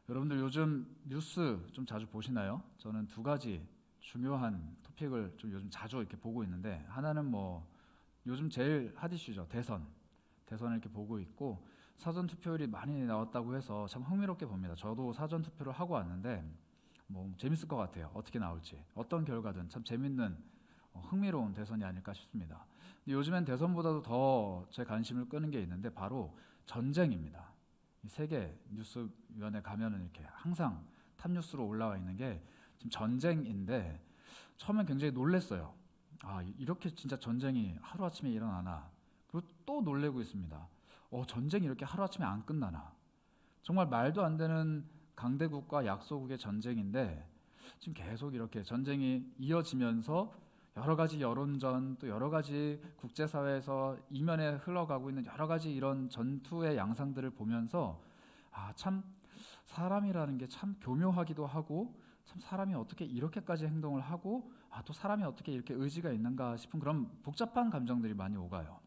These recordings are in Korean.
여러분들 요즘 뉴스 좀 자주 보시나요? 저는 두 가지 중요한 토픽을 좀 요즘 자주 이렇게 보고 있는데, 하나는 뭐 요즘 제일 핫 이슈죠. 대선을 이렇게 보고 있고, 사전 투표율이 많이 나왔다고 해서 참 흥미롭게 봅니다. 저도 사전 투표를 하고 왔는데 뭐 재밌을 것 같아요. 어떻게 나올지, 어떤 결과든 참 재밌는 흥미로운 대선이 아닐까 싶습니다. 근데 요즘엔 대선보다도 더 제 관심을 끄는 게 있는데, 바로 전쟁입니다. 이 세계 뉴스위원회 가면은 이렇게 항상 탑뉴스로 올라와 있는 게 지금 전쟁인데, 처음엔 굉장히 놀랐어요. 아, 이렇게 진짜 전쟁이 하루아침에 일어나나. 그리고 또 놀래고 있습니다. 전쟁이 이렇게 하루아침에 안 끝나나. 정말 말도 안 되는 강대국과 약소국의 전쟁인데 지금 계속 이렇게 전쟁이 이어지면서 여러 가지 여론전, 또 여러 가지 국제사회에서 이면에 흘러가고 있는 여러 가지 이런 전투의 양상들을 보면서, 참 사람이라는 게 참 교묘하기도 하고, 참 사람이 어떻게 이렇게까지 행동을 하고, 또 사람이 어떻게 이렇게 의지가 있는가 싶은 그런 복잡한 감정들이 많이 오가요.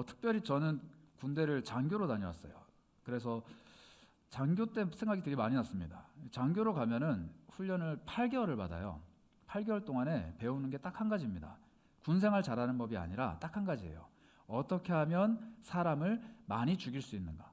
특별히 저는 군대를 장교로 다녀왔어요. 그래서 장교 때 생각이 되게 많이 났습니다. 장교로 가면은 훈련을 8개월을 받아요. 8개월 동안에 배우는 게 딱 한 가지입니다. 군생활 잘하는 법이 아니라 딱 한 가지예요. 어떻게 하면 사람을 많이 죽일 수 있는가?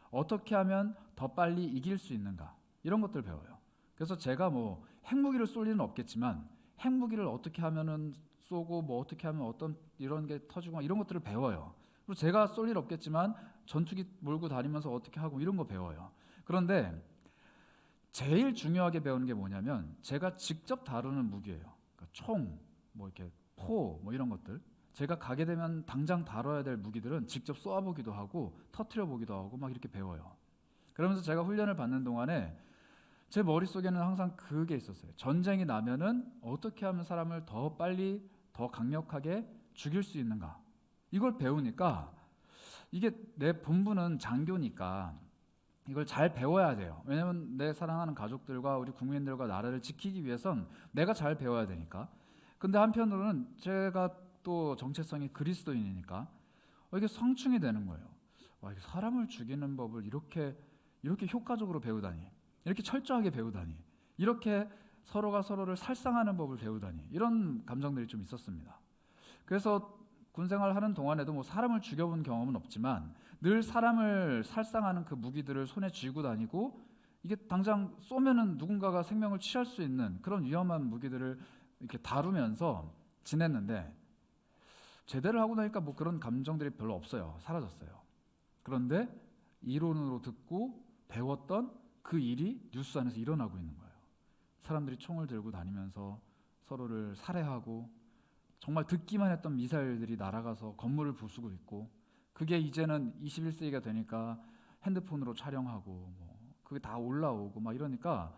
어떻게 하면 더 빨리 이길 수 있는가? 이런 것들 배워요. 그래서 제가 뭐 핵무기를 쏠 일은 없겠지만, 핵무기를 어떻게 하면은 쏘고, 뭐 어떻게 하면 어떤 이런 게 터지고, 이런 것들을 배워요. 그리고 제가 쏠 일 없겠지만 전투기 몰고 다니면서 어떻게 하고, 이런 거 배워요. 그런데 제일 중요하게 배우는 게 뭐냐면, 제가 직접 다루는 무기예요. 그러니까 총, 뭐 이렇게 포, 뭐 이런 것들. 제가 가게 되면 당장 다뤄야 될 무기들은 직접 쏘아보기도 하고 터트려 보기도 하고 막 이렇게 배워요. 그러면서 제가 훈련을 받는 동안에 제 머릿속에는 항상 그게 있었어요. 전쟁이 나면은 어떻게 하면 사람을 더 빨리, 더 강력하게 죽일 수 있는가. 이걸 배우니까, 이게 내 본부는 장교니까 이걸 잘 배워야 돼요. 왜냐면 내 사랑하는 가족들과 우리 국민들과 나라를 지키기 위해선 내가 잘 배워야 되니까. 근데 한편으로는 제가 또 정체성이 그리스도인이니까 이게 상충이 되는 거예요. 이게 사람을 죽이는 법을 이렇게 효과적으로 배우다니, 이렇게 철저하게 배우다니, 이렇게 서로가 서로를 살상하는 법을 배우다니, 이런 감정들이 좀 있었습니다. 그래서 군생활 하는 동안에도 뭐 사람을 죽여본 경험은 없지만 늘 사람을 살상하는 그 무기들을 손에 쥐고 다니고, 이게 당장 쏘면은 누군가가 생명을 취할 수 있는 그런 위험한 무기들을 이렇게 다루면서 지냈는데, 제대를 하고 나니까 뭐 그런 감정들이 별로 없어요. 사라졌어요. 그런데 이론으로 듣고 배웠던 그 일이 뉴스 안에서 일어나고 있는 거예요. 사람들이 총을 들고 다니면서 서로를 살해하고, 정말 듣기만 했던 미사일들이 날아가서 건물을 부수고 있고, 그게 이제는 21세기가 되니까 핸드폰으로 촬영하고, 뭐 그게 다 올라오고 막 이러니까,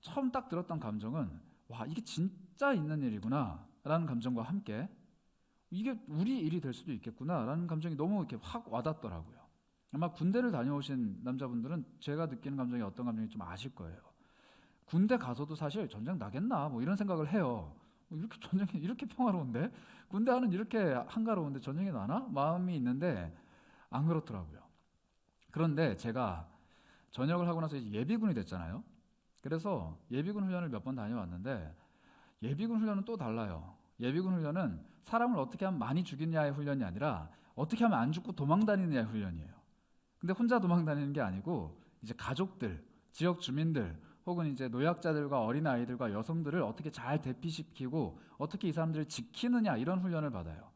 처음 딱 들었던 감정은 와, 이게 진짜 있는 일이구나 라는 감정과 함께, 이게 우리 일이 될 수도 있겠구나 라는 감정이 너무 이렇게 확 와닿더라고요. 아마 군대를 다녀오신 남자분들은 제가 느끼는 감정이 어떤 감정인지 좀 아실 거예요. 군대 가서도 사실 전쟁 나겠나 뭐 이런 생각을 해요. 이렇게 전쟁이 이렇게 평화로운데, 군대 하는 이렇게 한가로운데 전쟁이 나나? 마음이 있는데 안 그렇더라고요. 그런데 제가 전역을 하고 나서 이제 예비군이 됐잖아요. 그래서 예비군 훈련을 몇 번 다녀왔는데, 예비군 훈련은 또 달라요. 예비군 훈련은 사람을 어떻게 하면 많이 죽이냐의 훈련이 아니라 어떻게 하면 안 죽고 도망 다니느냐의 훈련이에요. 근데 혼자 도망 다니는 게 아니고, 이제 가족들, 지역 주민들, 혹은 이제 노약자들과 어린 아이들과 여성들을 어떻게 잘 대피시키고 어떻게 이 사람들을 지키느냐, 이런 훈련을 받아요.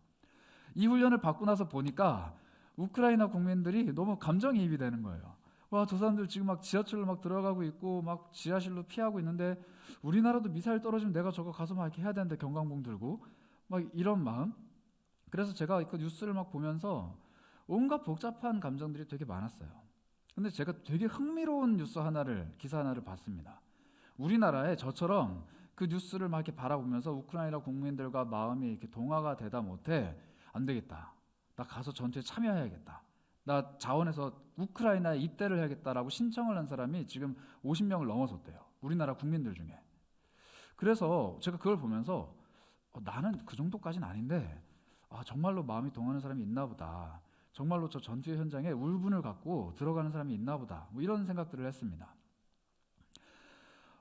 이 훈련을 받고 나서 보니까 우크라이나 국민들이 너무 감정이입이 되는 거예요. 와, 저 사람들 지금 막 지하철로 막 들어가고 있고 막 지하실로 피하고 있는데, 우리나라도 미사일 떨어지면 내가 저거 가서 막 이렇게 해야 되는데, 경광봉 들고 막 이런 마음. 그래서 제가 그 뉴스를 막 보면서 온갖 복잡한 감정들이 되게 많았어요. 근데 제가 되게 흥미로운 기사 하나를 봤습니다. 우리나라에 저처럼 그 뉴스를 막 이렇게 바라보면서 우크라이나 국민들과 마음이 이렇게 동화가 되다 못해, 안 되겠다, 나 가서 전투에 참여해야겠다, 나 자원해서 우크라이나에 입대를 해야겠다라고 신청을 한 사람이 지금 50명을 넘어섰대요. 우리나라 국민들 중에. 그래서 제가 그걸 보면서 나는 그 정도까지는 아닌데, 정말로 마음이 동하는 사람이 있나 보다. 정말로 저 전투의 현장에 울분을 갖고 들어가는 사람이 있나 보다. 뭐 이런 생각들을 했습니다.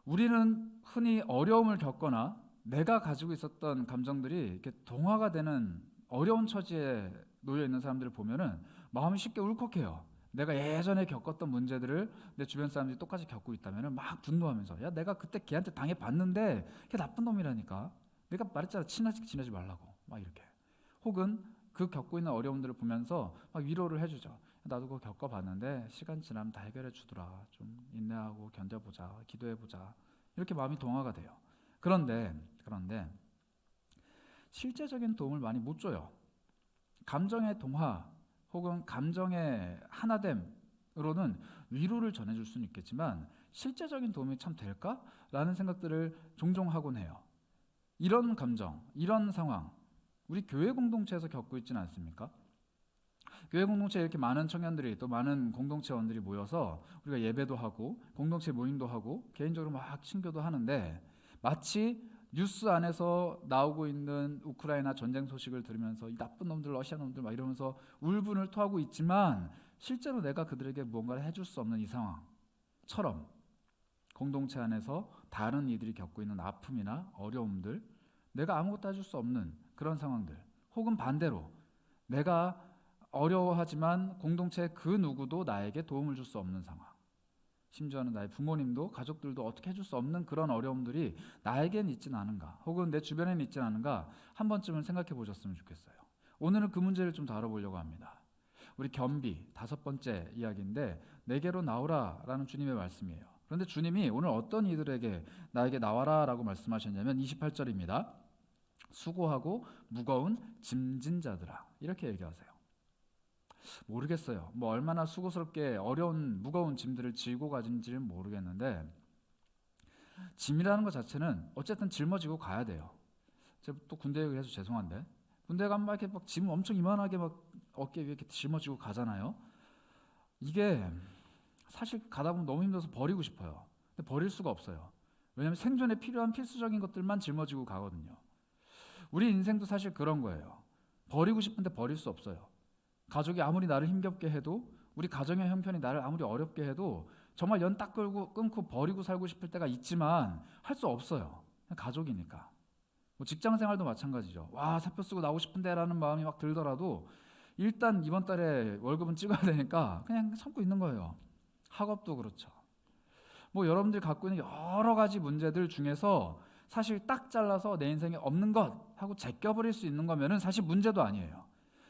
우리는 흔히 어려움을 겪거나 내가 가지고 있었던 감정들이 이렇게 동화가 되는 어려운 처지에 놓여 있는 사람들을 보면은 마음이 쉽게 울컥해요. 내가 예전에 겪었던 문제들을 내 주변 사람들이 똑같이 겪고 있다면은 막 분노하면서, 야, 내가 그때 걔한테 당해봤는데 걔 나쁜 놈이라니까. 내가 말했잖아, 지내지 말라고. 막 이렇게. 혹은 그 겪고 있는 어려움들을 보면서 막 위로를 해주죠. 나도 그거 겪어봤는데 시간 지나면 다 해결해 주더라. 좀 인내하고 견뎌보자, 기도해보자. 이렇게 마음이 동화가 돼요. 그런데 실제적인 도움을 많이 못 줘요. 감정의 동화 혹은 감정의 하나됨으로는 위로를 전해줄 수는 있겠지만 실제적인 도움이 참 될까라는 생각들을 종종 하곤 해요. 이런 감정, 이런 상황, 우리 교회 공동체에서 겪고 있지는 않습니까? 교회 공동체에 이렇게 많은 청년들이, 또 많은 공동체원들이 모여서 우리가 예배도 하고 공동체 모임도 하고 개인적으로 막 친교도 하는데, 마치 뉴스 안에서 나오고 있는 우크라이나 전쟁 소식을 들으면서 이 나쁜 놈들, 러시아 놈들 막 이러면서 울분을 토하고 있지만 실제로 내가 그들에게 무언가를 해줄 수 없는 이 상황처럼 공동체 안에서 다른 이들이 겪고 있는 아픔이나 어려움들, 내가 아무것도 해줄 수 없는 그런 상황들, 혹은 반대로 내가 어려워하지만 공동체 그 누구도 나에게 도움을 줄 수 없는 상황, 심지어는 나의 부모님도 가족들도 어떻게 해줄 수 없는 그런 어려움들이 나에겐 있진 않은가, 혹은 내 주변에는 있진 않은가 한 번쯤은 생각해 보셨으면 좋겠어요. 오늘은 그 문제를 좀 다뤄보려고 합니다. 우리 겸비 5번째 이야기인데, 내게로 나오라 라는 주님의 말씀이에요. 그런데 주님이 오늘 어떤 이들에게 나에게 나와라 라고 말씀하셨냐면 28절입니다. 수고하고 무거운 짐진 자들아, 이렇게 얘기하세요. 모르겠어요. 뭐 얼마나 수고스럽게 어려운 무거운 짐들을 지고 가진지는 모르겠는데, 짐이라는 것 자체는 어쨌든 짊어지고 가야 돼요. 제가 또 군대 얘기를 해서 죄송한데, 군대 가면 막 이렇게 막 짐 엄청 이만하게 막 어깨 위에 이렇게 짊어지고 가잖아요. 이게 사실 가다 보면 너무 힘들어서 버리고 싶어요. 근데 버릴 수가 없어요. 왜냐하면 생존에 필요한 필수적인 것들만 짊어지고 가거든요. 우리 인생도 사실 그런 거예요. 버리고 싶은데 버릴 수 없어요. 가족이 아무리 나를 힘겹게 해도, 우리 가정의 형편이 나를 아무리 어렵게 해도 정말 연 딱 끊고 버리고 살고 싶을 때가 있지만 할 수 없어요. 가족이니까. 뭐 직장 생활도 마찬가지죠. 와, 사표 쓰고 나오고 싶은데 라는 마음이 막 들더라도 일단 이번 달에 월급은 찍어야 되니까 그냥 참고 있는 거예요. 학업도 그렇죠. 뭐 여러분들이 갖고 있는 여러 가지 문제들 중에서 사실 딱 잘라서 내 인생에 없는 것 하고 제껴버릴 수 있는 거면은 사실 문제도 아니에요.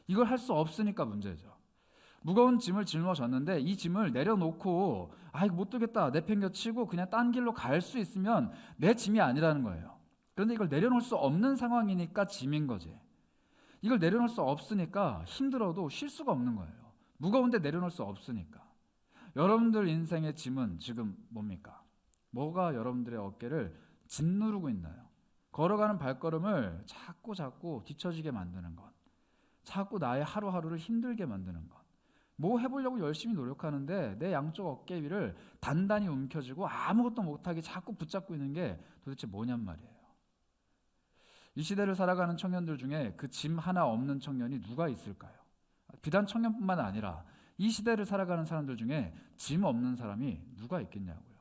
이걸 할 수 없으니까 문제죠. 무거운 짐을 짊어졌는데 이 짐을 내려놓고 이거 못 들겠다 내팽겨치고 그냥 딴 길로 갈 수 있으면 내 짐이 아니라는 거예요. 그런데 이걸 내려놓을 수 없는 상황이니까 짐인 거지. 이걸 내려놓을 수 없으니까 힘들어도 쉴 수가 없는 거예요. 무거운데 내려놓을 수 없으니까. 여러분들 인생의 짐은 지금 뭡니까? 뭐가 여러분들의 어깨를 짓누르고 있나요? 걸어가는 발걸음을 자꾸 뒤처지게 만드는 것, 자꾸 나의 하루하루를 힘들게 만드는 것. 뭐 해보려고 열심히 노력하는데 내 양쪽 어깨 위를 단단히 움켜쥐고 아무것도 못하게 자꾸 붙잡고 있는 게 도대체 뭐냔 말이에요. 이 시대를 살아가는 청년들 중에 그 짐 하나 없는 청년이 누가 있을까요? 비단 청년뿐만 아니라 이 시대를 살아가는 사람들 중에 짐 없는 사람이 누가 있겠냐고요.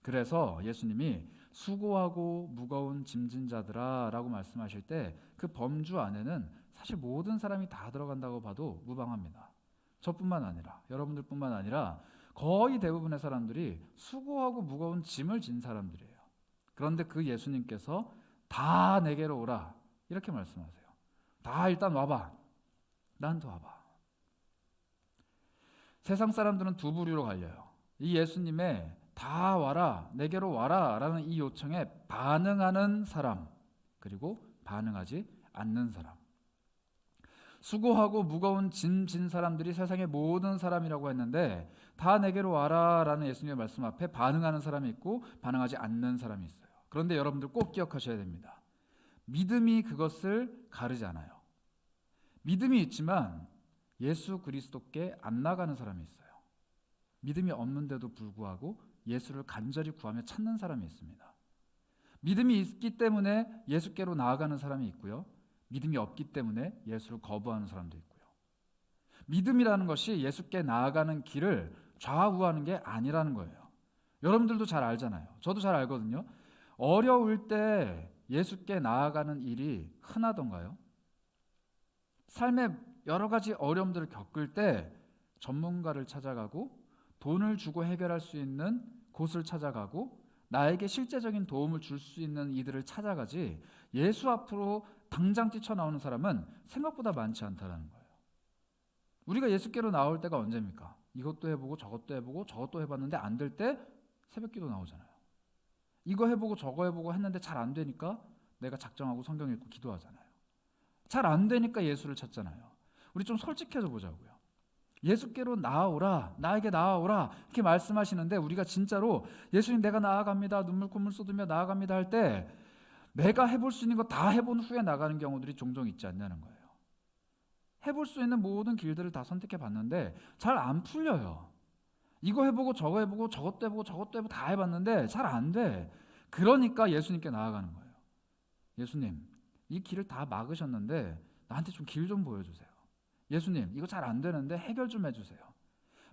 그래서 예수님이 수고하고 무거운 짐진 자들아 라고 말씀하실 때 그 범주 안에는 사실 모든 사람이 다 들어간다고 봐도 무방합니다. 저뿐만 아니라, 여러분들뿐만 아니라 거의 대부분의 사람들이 수고하고 무거운 짐을 진 사람들이에요. 그런데 그 예수님께서 다 내게로 오라 이렇게 말씀하세요. 다 일단 와봐. 나한테 와봐. 세상 사람들은 두 부류로 갈려요. 이 예수님의 다 와라, 내게로 와라 라는 이 요청에 반응하는 사람, 그리고 반응하지 않는 사람. 수고하고 무거운 짐 진 사람들이 세상의 모든 사람이라고 했는데, 다 내게로 와라 라는 예수님의 말씀 앞에 반응하는 사람이 있고 반응하지 않는 사람이 있어요. 그런데 여러분들 꼭 기억하셔야 됩니다. 믿음이 그것을 가르지 않아요. 믿음이 있지만 예수 그리스도께 안 나가는 사람이 있어요. 믿음이 없는데도 불구하고 예수를 간절히 구하며 찾는 사람이 있습니다. 믿음이 있기 때문에 예수께로 나아가는 사람이 있고요. 믿음이 없기 때문에 예수를 거부하는 사람도 있고요. 믿음이라는 것이 예수께 나아가는 길을 좌우하는 게 아니라는 거예요. 여러분들도 잘 알잖아요. 저도 잘 알거든요. 어려울 때 예수께 나아가는 일이 흔하던가요? 삶의 여러 가지 어려움들을 겪을 때 전문가를 찾아가고 돈을 주고 해결할 수 있는 곳을 찾아가고 나에게 실제적인 도움을 줄 수 있는 이들을 찾아가지 예수 앞으로 당장 뛰쳐나오는 사람은 생각보다 많지 않다는 거예요. 우리가 예수께로 나올 때가 언제입니까? 이것도 해보고 저것도 해보고 저것도 해봤는데 안 될 때 새벽기도 나오잖아요. 이거 해보고 저거 해보고 했는데 잘 안 되니까 내가 작정하고 성경 읽고 기도하잖아요. 잘 안 되니까 예수를 찾잖아요. 우리 좀 솔직해져 보자고요. 예수께로 나아오라, 나에게 나아오라 이렇게 말씀하시는데 우리가 진짜로 예수님 내가 나아갑니다, 눈물 콧물 쏟으며 나아갑니다 할 때 내가 해볼 수 있는 거 다 해본 후에 나가는 경우들이 종종 있지 않냐는 거예요. 해볼 수 있는 모든 길들을 다 선택해 봤는데 잘 안 풀려요. 이거 해보고 저거 해보고 저것도 해보고 저것도 해보고 다 해봤는데 잘 안 돼. 그러니까 예수님께 나아가는 거예요. 예수님, 이 길을 다 막으셨는데 나한테 좀 길 좀 보여주세요. 예수님, 이거 잘 안 되는데 해결 좀 해주세요.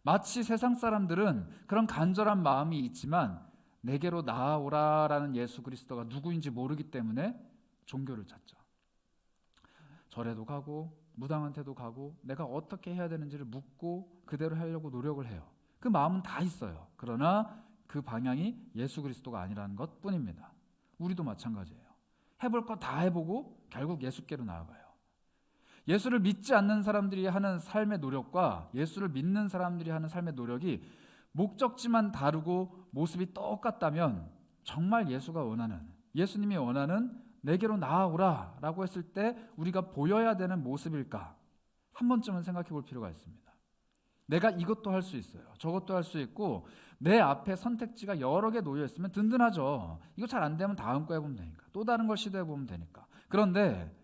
마치 세상 사람들은 그런 간절한 마음이 있지만 내게로 나아오라라는 예수 그리스도가 누구인지 모르기 때문에 종교를 찾죠. 절에도 가고 무당한테도 가고 내가 어떻게 해야 되는지를 묻고 그대로 하려고 노력을 해요. 그 마음은 다 있어요. 그러나 그 방향이 예수 그리스도가 아니라는 것뿐입니다. 우리도 마찬가지예요. 해볼 거 다 해보고 결국 예수께로 나아가요. 예수를 믿지 않는 사람들이 하는 삶의 노력과 예수를 믿는 사람들이 하는 삶의 노력이 목적지만 다르고 모습이 똑같다면 정말 예수가 원하는, 예수님이 원하는 내게로 나아오라 라고 했을 때 우리가 보여야 되는 모습일까? 한 번쯤은 생각해 볼 필요가 있습니다. 내가 이것도 할 수 있어요. 저것도 할 수 있고 내 앞에 선택지가 여러 개 놓여 있으면 든든하죠. 이거 잘 안 되면 다음 거 해보면 되니까. 또 다른 걸 시도해 보면 되니까. 그런데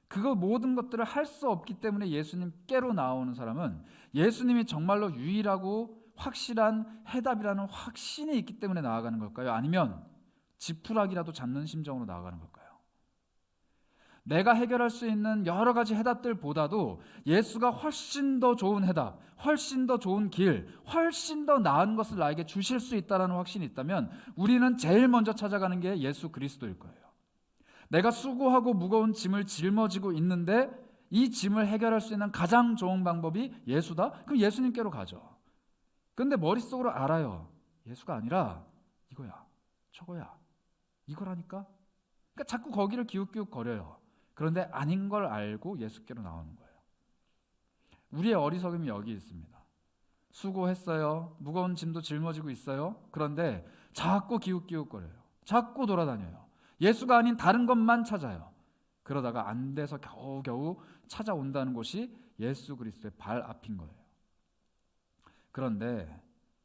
그거 모든 것들을 할 수 없기 때문에 예수님께로 나오는 사람은 예수님이 정말로 유일하고 확실한 해답이라는 확신이 있기 때문에 나아가는 걸까요? 아니면 지푸라기라도 잡는 심정으로 나아가는 걸까요? 내가 해결할 수 있는 여러 가지 해답들보다도 예수가 훨씬 더 좋은 해답, 훨씬 더 좋은 길, 훨씬 더 나은 것을 나에게 주실 수 있다는 확신이 있다면 우리는 제일 먼저 찾아가는 게 예수 그리스도일 거예요. 내가 수고하고 무거운 짐을 짊어지고 있는데 이 짐을 해결할 수 있는 가장 좋은 방법이 예수다? 그럼 예수님께로 가죠. 그런데 머릿속으로 알아요. 예수가 아니라 이거야, 저거야, 이거라니까? 그러니까 자꾸 거기를 기웃기웃거려요. 그런데 아닌 걸 알고 예수께로 나오는 거예요. 우리의 어리석음이 여기 있습니다. 수고했어요. 무거운 짐도 짊어지고 있어요. 그런데 자꾸 기웃기웃거려요. 자꾸 돌아다녀요. 예수가 아닌 다른 것만 찾아요. 그러다가 안 돼서 겨우겨우 찾아온다는 곳이 예수 그리스도의 발 앞인 거예요. 그런데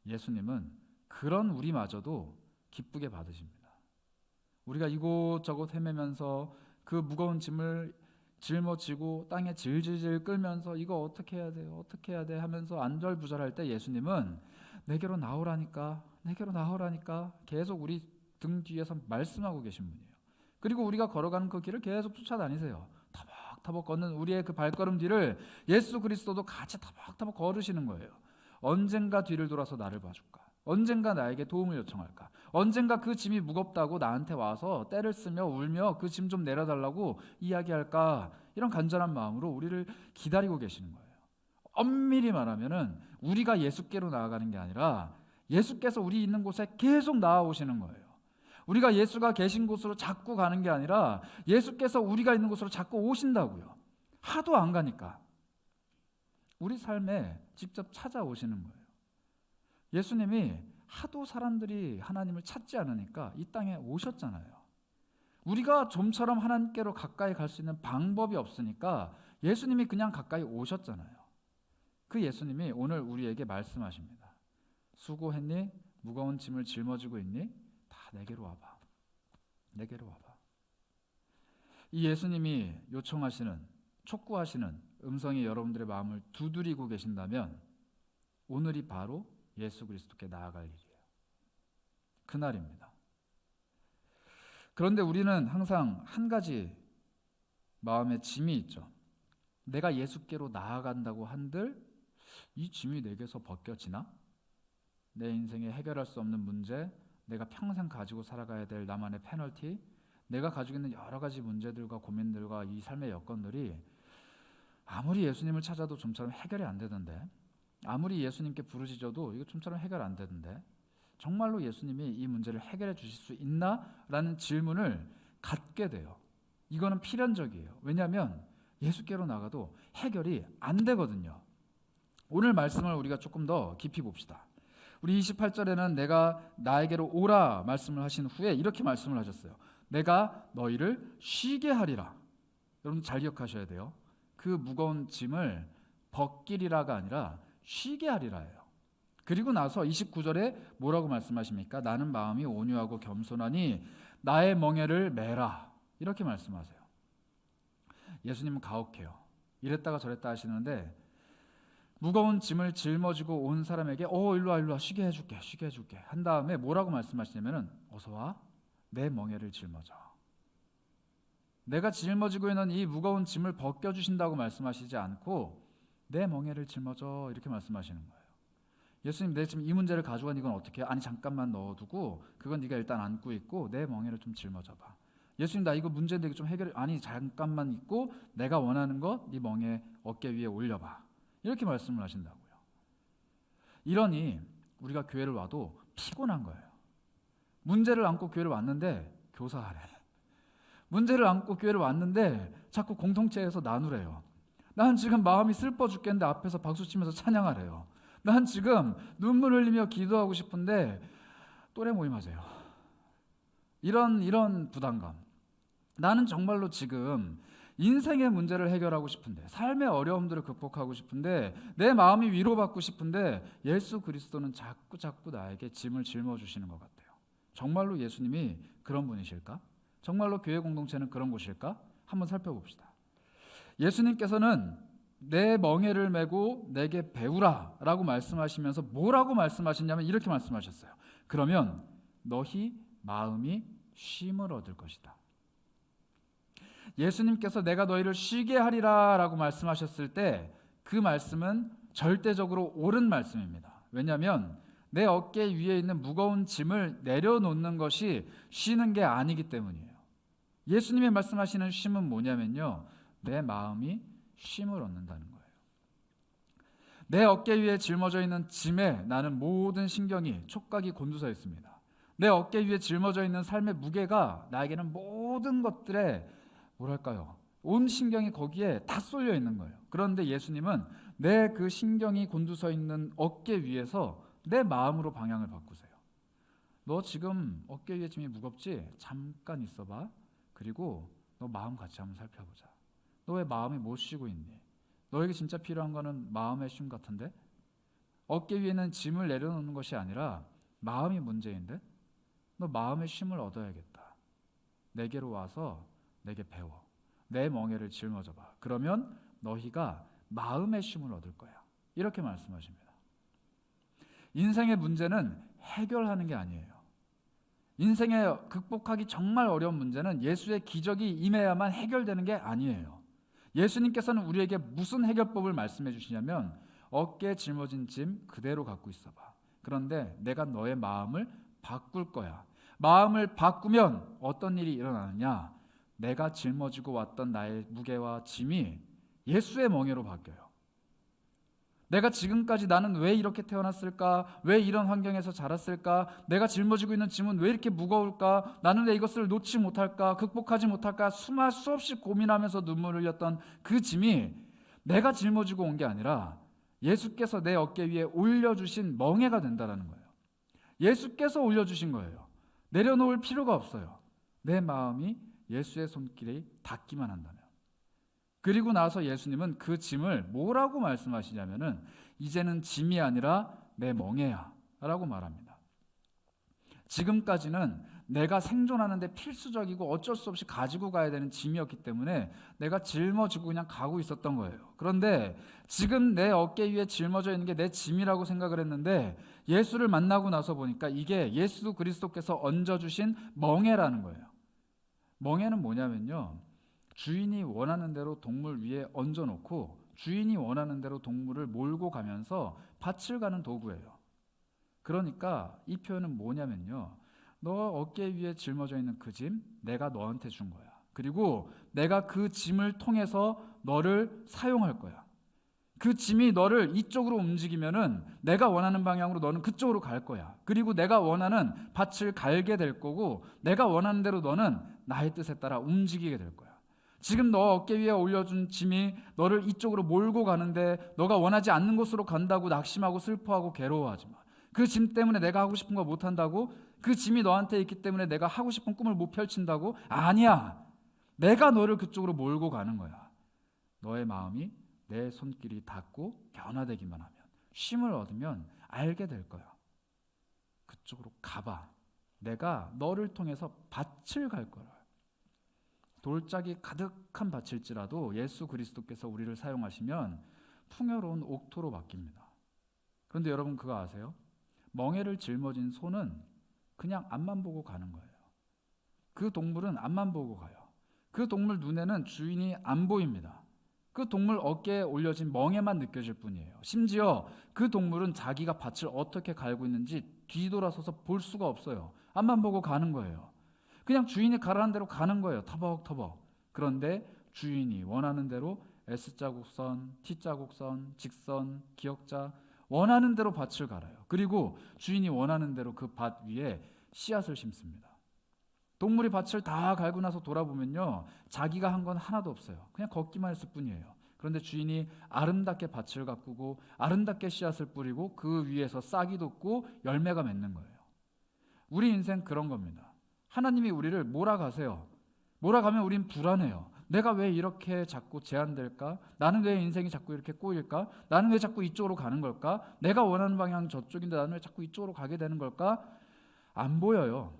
예수님은 그런 우리마저도 기쁘게 받으십니다. 우리가 이곳저곳 헤매면서 그 무거운 짐을 짊어지고 땅에 질질질 끌면서 이거 어떻게 해야 돼요? 어떻게 해야 돼? 하면서 안절부절할 때 예수님은 내게로 나오라니까, 내게로 나오라니까 계속 우리 등 뒤에서 말씀하고 계신 분이에요. 그리고 우리가 걸어가는 그 길을 계속 쫓아다니세요. 타벅타벅 걷는 우리의 그 발걸음 뒤를 예수 그리스도도 같이 타벅타벅 걸으시는 거예요. 언젠가 뒤를 돌아서 나를 봐줄까? 언젠가 나에게 도움을 요청할까? 언젠가 그 짐이 무겁다고 나한테 와서 떼를 쓰며 울며 그 짐 좀 내려달라고 이야기할까? 이런 간절한 마음으로 우리를 기다리고 계시는 거예요. 엄밀히 말하면은 우리가 예수께로 나아가는 게 아니라 예수께서 우리 있는 곳에 계속 나아오시는 거예요. 우리가 예수가 계신 곳으로 자꾸 가는 게 아니라 예수께서 우리가 있는 곳으로 자꾸 오신다고요. 하도 안 가니까. 우리 삶에 직접 찾아오시는 거예요. 예수님이 하도 사람들이 하나님을 찾지 않으니까 이 땅에 오셨잖아요. 우리가 좀처럼 하나님께로 가까이 갈 수 있는 방법이 없으니까 예수님이 그냥 가까이 오셨잖아요. 그 예수님이 오늘 우리에게 말씀하십니다. 수고했니? 무거운 짐을 짊어지고 있니? 다 내게로 와봐. 내게로 와봐. 이 예수님이 요청하시는, 촉구하시는 음성이 여러분들의 마음을 두드리고 계신다면 오늘이 바로 예수 그리스도께 나아갈 일이에요. 그날입니다. 그런데 우리는 항상 한 가지 마음에 짐이 있죠. 내가 예수께로 나아간다고 한들 이 짐이 내게서 벗겨지나? 내 인생에 해결할 수 없는 문제, 내가 평생 가지고 살아가야 될 나만의 페널티, 내가 가지고 있는 여러 가지 문제들과 고민들과 이 삶의 여건들이 아무리 예수님을 찾아도 좀처럼 해결이 안 되던데, 아무리 예수님께 부르짖어도 이거 좀처럼 해결 안 되던데, 정말로 예수님이 이 문제를 해결해 주실 수 있나? 라는 질문을 갖게 돼요. 이거는 필연적이에요. 왜냐하면 예수께로 나가도 해결이 안 되거든요. 오늘 말씀을 우리가 조금 더 깊이 봅시다. 우리 28절에는 내가 나에게로 오라 말씀을 하신 후에 이렇게 말씀을 하셨어요. 내가 너희를 쉬게 하리라. 여러분 잘 기억하셔야 돼요. 그 무거운 짐을 벗기리라가 아니라 쉬게 하리라예요. 그리고 나서 29절에 뭐라고 말씀하십니까? 나는 마음이 온유하고 겸손하니 나의 멍에를 메라. 이렇게 말씀하세요. 예수님은 가혹해요. 이랬다가 저랬다 하시는데 무거운 짐을 짊어지고 온 사람에게 일로 와 쉬게 해줄게 한 다음에 뭐라고 말씀하시냐면은 어서 와 내 멍에를 짊어져. 내가 짊어지고 있는 이 무거운 짐을 벗겨주신다고 말씀하시지 않고 내 멍에를 짊어져 이렇게 말씀하시는 거예요. 예수님 내 지금 이 문제를 가져간 이건 어떻게 해? 아니 잠깐만 넣어두고 그건 네가 일단 안고 있고 내 멍에를 좀 짊어져봐. 예수님 나 이거 문제인데 좀 해결 아니 잠깐만 있고 내가 원하는 거 네 멍에 어깨 위에 올려봐. 이렇게 말씀을 하신다고요. 이러니 우리가 교회를 와도 피곤한 거예요. 문제를 안고 교회를 왔는데 교사하래. 문제를 안고 교회를 왔는데 자꾸 공동체에서 나누래요. 난 지금 마음이 슬퍼 죽겠는데 앞에서 박수치면서 찬양하래요. 난 지금 눈물 흘리며 기도하고 싶은데 또래 모임 하세요. 이런 부담감. 나는 정말로 지금 인생의 문제를 해결하고 싶은데 삶의 어려움들을 극복하고 싶은데 내 마음이 위로받고 싶은데 예수 그리스도는 자꾸 나에게 짐을 짊어주시는 것 같아요. 정말로 예수님이 그런 분이실까? 정말로 교회 공동체는 그런 곳일까? 한번 살펴봅시다. 예수님께서는 내 멍에를 메고 내게 배우라 라고 말씀하시면서 뭐라고 말씀하셨냐면 이렇게 말씀하셨어요. 그러면 너희 마음이 쉼을 얻을 것이다. 예수님께서 내가 너희를 쉬게 하리라 라고 말씀하셨을 때 그 말씀은 절대적으로 옳은 말씀입니다. 왜냐하면 내 어깨 위에 있는 무거운 짐을 내려놓는 것이 쉬는 게 아니기 때문이에요. 예수님이 말씀하시는 쉼은 뭐냐면요, 내 마음이 쉼을 얻는다는 거예요. 내 어깨 위에 짊어져 있는 짐에 나는 모든 신경이 촉각이 곤두서 있습니다. 내 어깨 위에 짊어져 있는 삶의 무게가 나에게는 모든 것들에 뭐랄까요? 온 신경이 거기에 다 쏠려 있는 거예요. 그런데 예수님은 내 그 신경이 곤두서 있는 어깨 위에서 내 마음으로 방향을 바꾸세요. 너 지금 어깨 위에 짐이 무겁지? 잠깐 있어봐. 그리고 너 마음 같이 한번 살펴보자. 너 왜 마음이 못 쉬고 있니? 너에게 진짜 필요한 거는 마음의 쉼 같은데? 어깨 위에는 짐을 내려놓는 것이 아니라 마음이 문제인데? 너 마음의 쉼을 얻어야겠다. 내게로 와서 내게 배워. 내 멍에를 짊어져봐. 그러면 너희가 마음의 쉼을 얻을 거야. 이렇게 말씀하십니다. 인생의 문제는 해결하는 게 아니에요. 인생에 극복하기 정말 어려운 문제는 예수의 기적이 임해야만 해결되는 게 아니에요. 예수님께서는 우리에게 무슨 해결법을 말씀해 주시냐면 어깨에 짊어진 짐 그대로 갖고 있어봐. 그런데 내가 너의 마음을 바꿀 거야. 마음을 바꾸면 어떤 일이 일어나느냐? 내가 짊어지고 왔던 나의 무게와 짐이 예수의 멍에로 바뀌어요. 내가 지금까지 나는 왜 이렇게 태어났을까? 왜 이런 환경에서 자랐을까? 내가 짊어지고 있는 짐은 왜 이렇게 무거울까? 나는 왜 이것을 놓지 못할까? 극복하지 못할까? 수없이 고민하면서 눈물을 흘렸던 그 짐이 내가 짊어지고 온 게 아니라 예수께서 내 어깨 위에 올려주신 멍에가 된다는 거예요. 예수께서 올려주신 거예요. 내려놓을 필요가 없어요. 내 마음이 예수의 손길에 닿기만 한다면. 그리고 나서 예수님은 그 짐을 뭐라고 말씀하시냐면은 이제는 짐이 아니라 내 멍에야 라고 말합니다. 지금까지는 내가 생존하는데 필수적이고 어쩔 수 없이 가지고 가야 되는 짐이었기 때문에 내가 짊어지고 그냥 가고 있었던 거예요. 그런데 지금 내 어깨 위에 짊어져 있는 게 내 짐이라고 생각을 했는데 예수를 만나고 나서 보니까 이게 예수 그리스도께서 얹어주신 멍에라는 거예요. 멍에는 뭐냐면요, 주인이 원하는 대로 동물 위에 얹어놓고 주인이 원하는 대로 동물을 몰고 가면서 밭을 가는 도구예요. 그러니까 이 표현은 뭐냐면요, 너 어깨 위에 짊어져 있는 그 짐 내가 너한테 준 거야. 그리고 내가 그 짐을 통해서 너를 사용할 거야. 그 짐이 너를 이쪽으로 움직이면은 내가 원하는 방향으로 너는 그쪽으로 갈 거야. 그리고 내가 원하는 밭을 갈게 될 거고, 내가 원하는 대로 너는 나의 뜻에 따라 움직이게 될 거야. 지금 너 어깨 위에 올려준 짐이 너를 이쪽으로 몰고 가는데 너가 원하지 않는 곳으로 간다고 낙심하고 슬퍼하고 괴로워하지 마. 그 짐 때문에 내가 하고 싶은 거 못 한다고? 그 짐이 너한테 있기 때문에 내가 하고 싶은 꿈을 못 펼친다고? 아니야. 내가 너를 그쪽으로 몰고 가는 거야. 너의 마음이 내 손길이 닿고 변화되기만 하면, 쉼을 얻으면 알게 될 거야. 그쪽으로 가봐. 내가 너를 통해서 밭을 갈 거야. 돌짝이 가득한 밭일지라도 예수 그리스도께서 우리를 사용하시면 풍요로운 옥토로 바뀝니다. 그런데 여러분 그거 아세요? 멍에를 짊어진 소는 그냥 앞만 보고 가는 거예요. 그 동물은 앞만 보고 가요. 그 동물 눈에는 주인이 안 보입니다. 그 동물 어깨에 올려진 멍에만 느껴질 뿐이에요. 심지어 그 동물은 자기가 밭을 어떻게 갈고 있는지 뒤돌아서서 볼 수가 없어요. 앞만 보고 가는 거예요. 그냥 주인이 가라는 대로 가는 거예요. 터벅터벅. 그런데 주인이 원하는 대로 S자국선, T자국선, 직선, 기역자 원하는 대로 밭을 갈아요. 그리고 주인이 원하는 대로 그 밭 위에 씨앗을 심습니다. 동물이 밭을 다 갈고 나서 돌아보면요, 자기가 한 건 하나도 없어요. 그냥 걷기만 했을 뿐이에요. 그런데 주인이 아름답게 밭을 가꾸고 아름답게 씨앗을 뿌리고 그 위에서 싹이 돋고 열매가 맺는 거예요. 우리 인생 그런 겁니다. 하나님이 우리를 몰아가세요. 몰아가면 우린 불안해요. 내가 왜 이렇게 자꾸 제한될까? 나는 왜 인생이 자꾸 이렇게 꼬일까? 나는 왜 자꾸 이쪽으로 가는 걸까? 내가 원하는 방향은 저쪽인데 나는 왜 자꾸 이쪽으로 가게 되는 걸까? 안 보여요.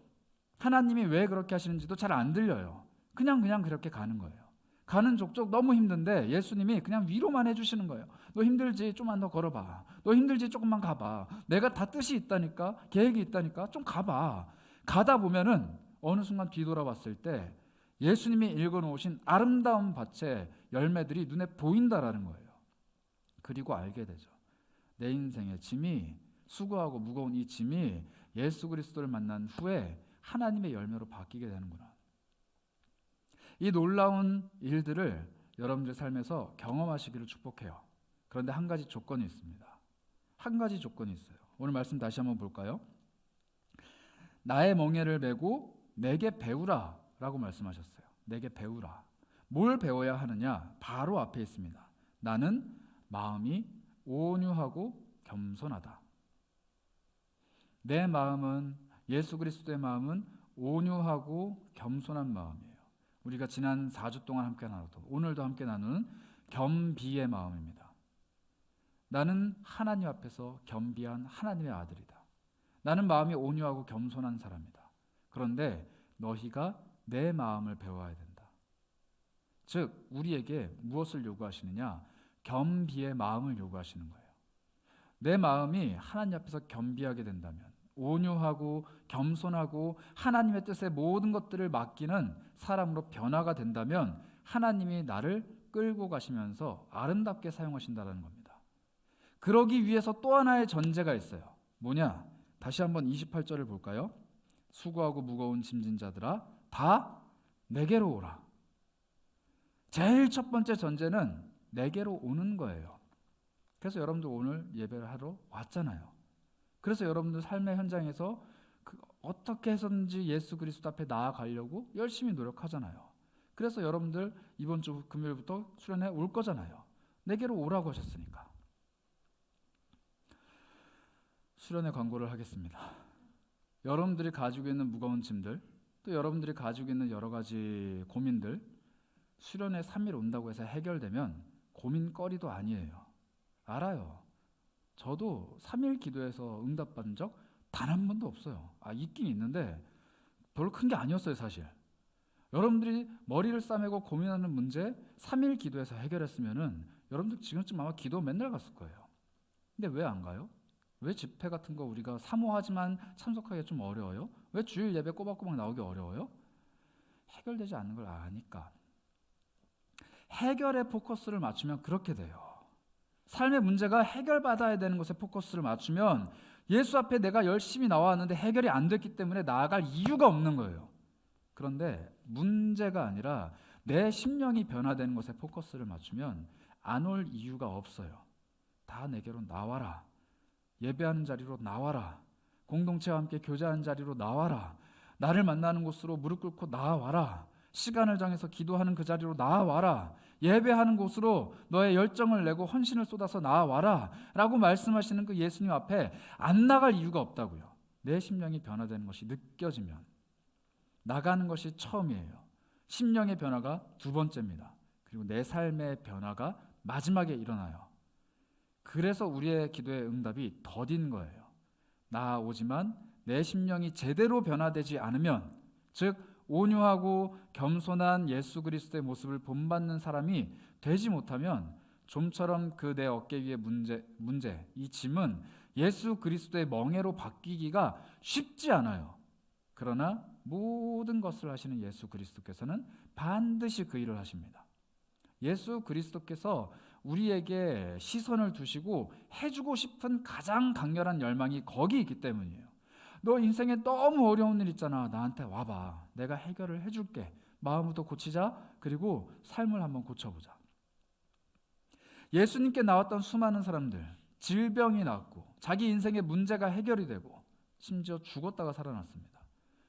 하나님이 왜 그렇게 하시는지도 잘 안 들려요. 그냥 그렇게 가는 거예요. 가는 족족 너무 힘든데 예수님이 그냥 위로만 해주시는 거예요. 너 힘들지? 좀만 더 걸어봐. 너 힘들지? 조금만 가봐. 내가 다 뜻이 있다니까, 계획이 있다니까, 좀 가봐. 가다 보면은 어느 순간 뒤돌아봤을 때 예수님이 읽어놓으신 아름다운 밭의 열매들이 눈에 보인다라는 거예요. 그리고 알게 되죠. 내 인생의 짐이, 수고하고 무거운 이 짐이 예수 그리스도를 만난 후에 하나님의 열매로 바뀌게 되는구나. 이 놀라운 일들을 여러분들 삶에서 경험하시기를 축복해요. 그런데 한 가지 조건이 있습니다. 한 가지 조건이 있어요. 오늘 말씀 다시 한번 볼까요? 나의 멍에를 메고 내게 배우라 라고 말씀하셨어요. 내게 배우라. 뭘 배워야 하느냐? 바로 앞에 있습니다. 나는 마음이 온유하고 겸손하다. 내 마음은, 예수 그리스도의 마음은 온유하고 겸손한 마음이에요. 우리가 지난 4주 동안 함께 나누고 오늘도 함께 나누는 겸비의 마음입니다. 나는 하나님 앞에서 겸비한 하나님의 아들이다. 나는 마음이 온유하고 겸손한 사람이다. 그런데 너희가 내 마음을 배워야 된다. 즉 우리에게 무엇을 요구하시느냐? 겸비의 마음을 요구하시는 거예요. 내 마음이 하나님 앞에서 겸비하게 된다면, 온유하고 겸손하고 하나님의 뜻에 모든 것들을 맡기는 사람으로 변화가 된다면 하나님이 나를 끌고 가시면서 아름답게 사용하신다는 겁니다. 그러기 위해서 또 하나의 전제가 있어요. 뭐냐? 다시 한번 28절을 볼까요? 수고하고 무거운 짐진 자들아 다 내게로 오라. 제일 첫 번째 전제는 내게로 오는 거예요. 그래서 여러분들 오늘 예배를 하러 왔잖아요. 그래서 여러분들 삶의 현장에서 어떻게 해서든지 예수 그리스도 앞에 나아가려고 열심히 노력하잖아요. 그래서 여러분들 이번 주 금요일부터 수련회 올 거잖아요. 내게로 오라고 하셨으니까. 수련회 광고를 하겠습니다. 여러분들이 가지고 있는 무거운 짐들, 또 여러분들이 가지고 있는 여러 가지 고민들, 수련회 3일 온다고 해서 해결되면 고민거리도 아니에요. 알아요. 저도 3일 기도해서 응답받은 적 단 한 번도 없어요. 있긴 있는데 별로 큰 게 아니었어요, 사실. 여러분들이 머리를 싸매고 고민하는 문제 3일 기도해서 해결했으면은 여러분들 지금쯤 아마 기도 맨날 갔을 거예요. 근데 왜 안 가요? 왜 집회 같은 거 우리가 사모하지만 참석하기가 좀 어려워요? 왜 주일 예배 꼬박꼬박 나오기 어려워요? 해결되지 않는 걸 아니까. 해결에 포커스를 맞추면 그렇게 돼요. 삶의 문제가 해결받아야 되는 것에 포커스를 맞추면 예수 앞에 내가 열심히 나왔는데 해결이 안 됐기 때문에 나아갈 이유가 없는 거예요. 그런데 문제가 아니라 내 심령이 변화되는 것에 포커스를 맞추면 안 올 이유가 없어요. 다 내게로 나와라. 예배하는 자리로 나와라. 공동체와 함께 교제하는 자리로 나와라. 나를 만나는 곳으로 무릎 꿇고 나와라. 시간을 정해서 기도하는 그 자리로 나와라. 예배하는 곳으로 너의 열정을 내고 헌신을 쏟아서 나와라 라고 말씀하시는 그 예수님 앞에 안 나갈 이유가 없다고요. 내 심령이 변화되는 것이 느껴지면 나가는 것이 처음이에요. 심령의 변화가 두 번째입니다. 그리고 내 삶의 변화가 마지막에 일어나요. 그래서 우리의 기도의 응답이 더딘 거예요. 나아오지만 내 심령이 제대로 변화되지 않으면, 즉 온유하고 겸손한 예수 그리스도의 모습을 본받는 사람이 되지 못하면 좀처럼 그 내 어깨 위의 문제, 이 짐은 예수 그리스도의 멍에로 바뀌기가 쉽지 않아요. 그러나 모든 것을 하시는 예수 그리스도께서는 반드시 그 일을 하십니다. 예수 그리스도께서 우리에게 시선을 두시고 해주고 싶은 가장 강렬한 열망이 거기 있기 때문이에요. 너 인생에 너무 어려운 일 있잖아. 나한테 와봐. 내가 해결을 해줄게. 마음부터 고치자. 그리고 삶을 한번 고쳐보자. 예수님께 나왔던 수많은 사람들, 질병이 낫고 자기 인생의 문제가 해결이 되고 심지어 죽었다가 살아났습니다.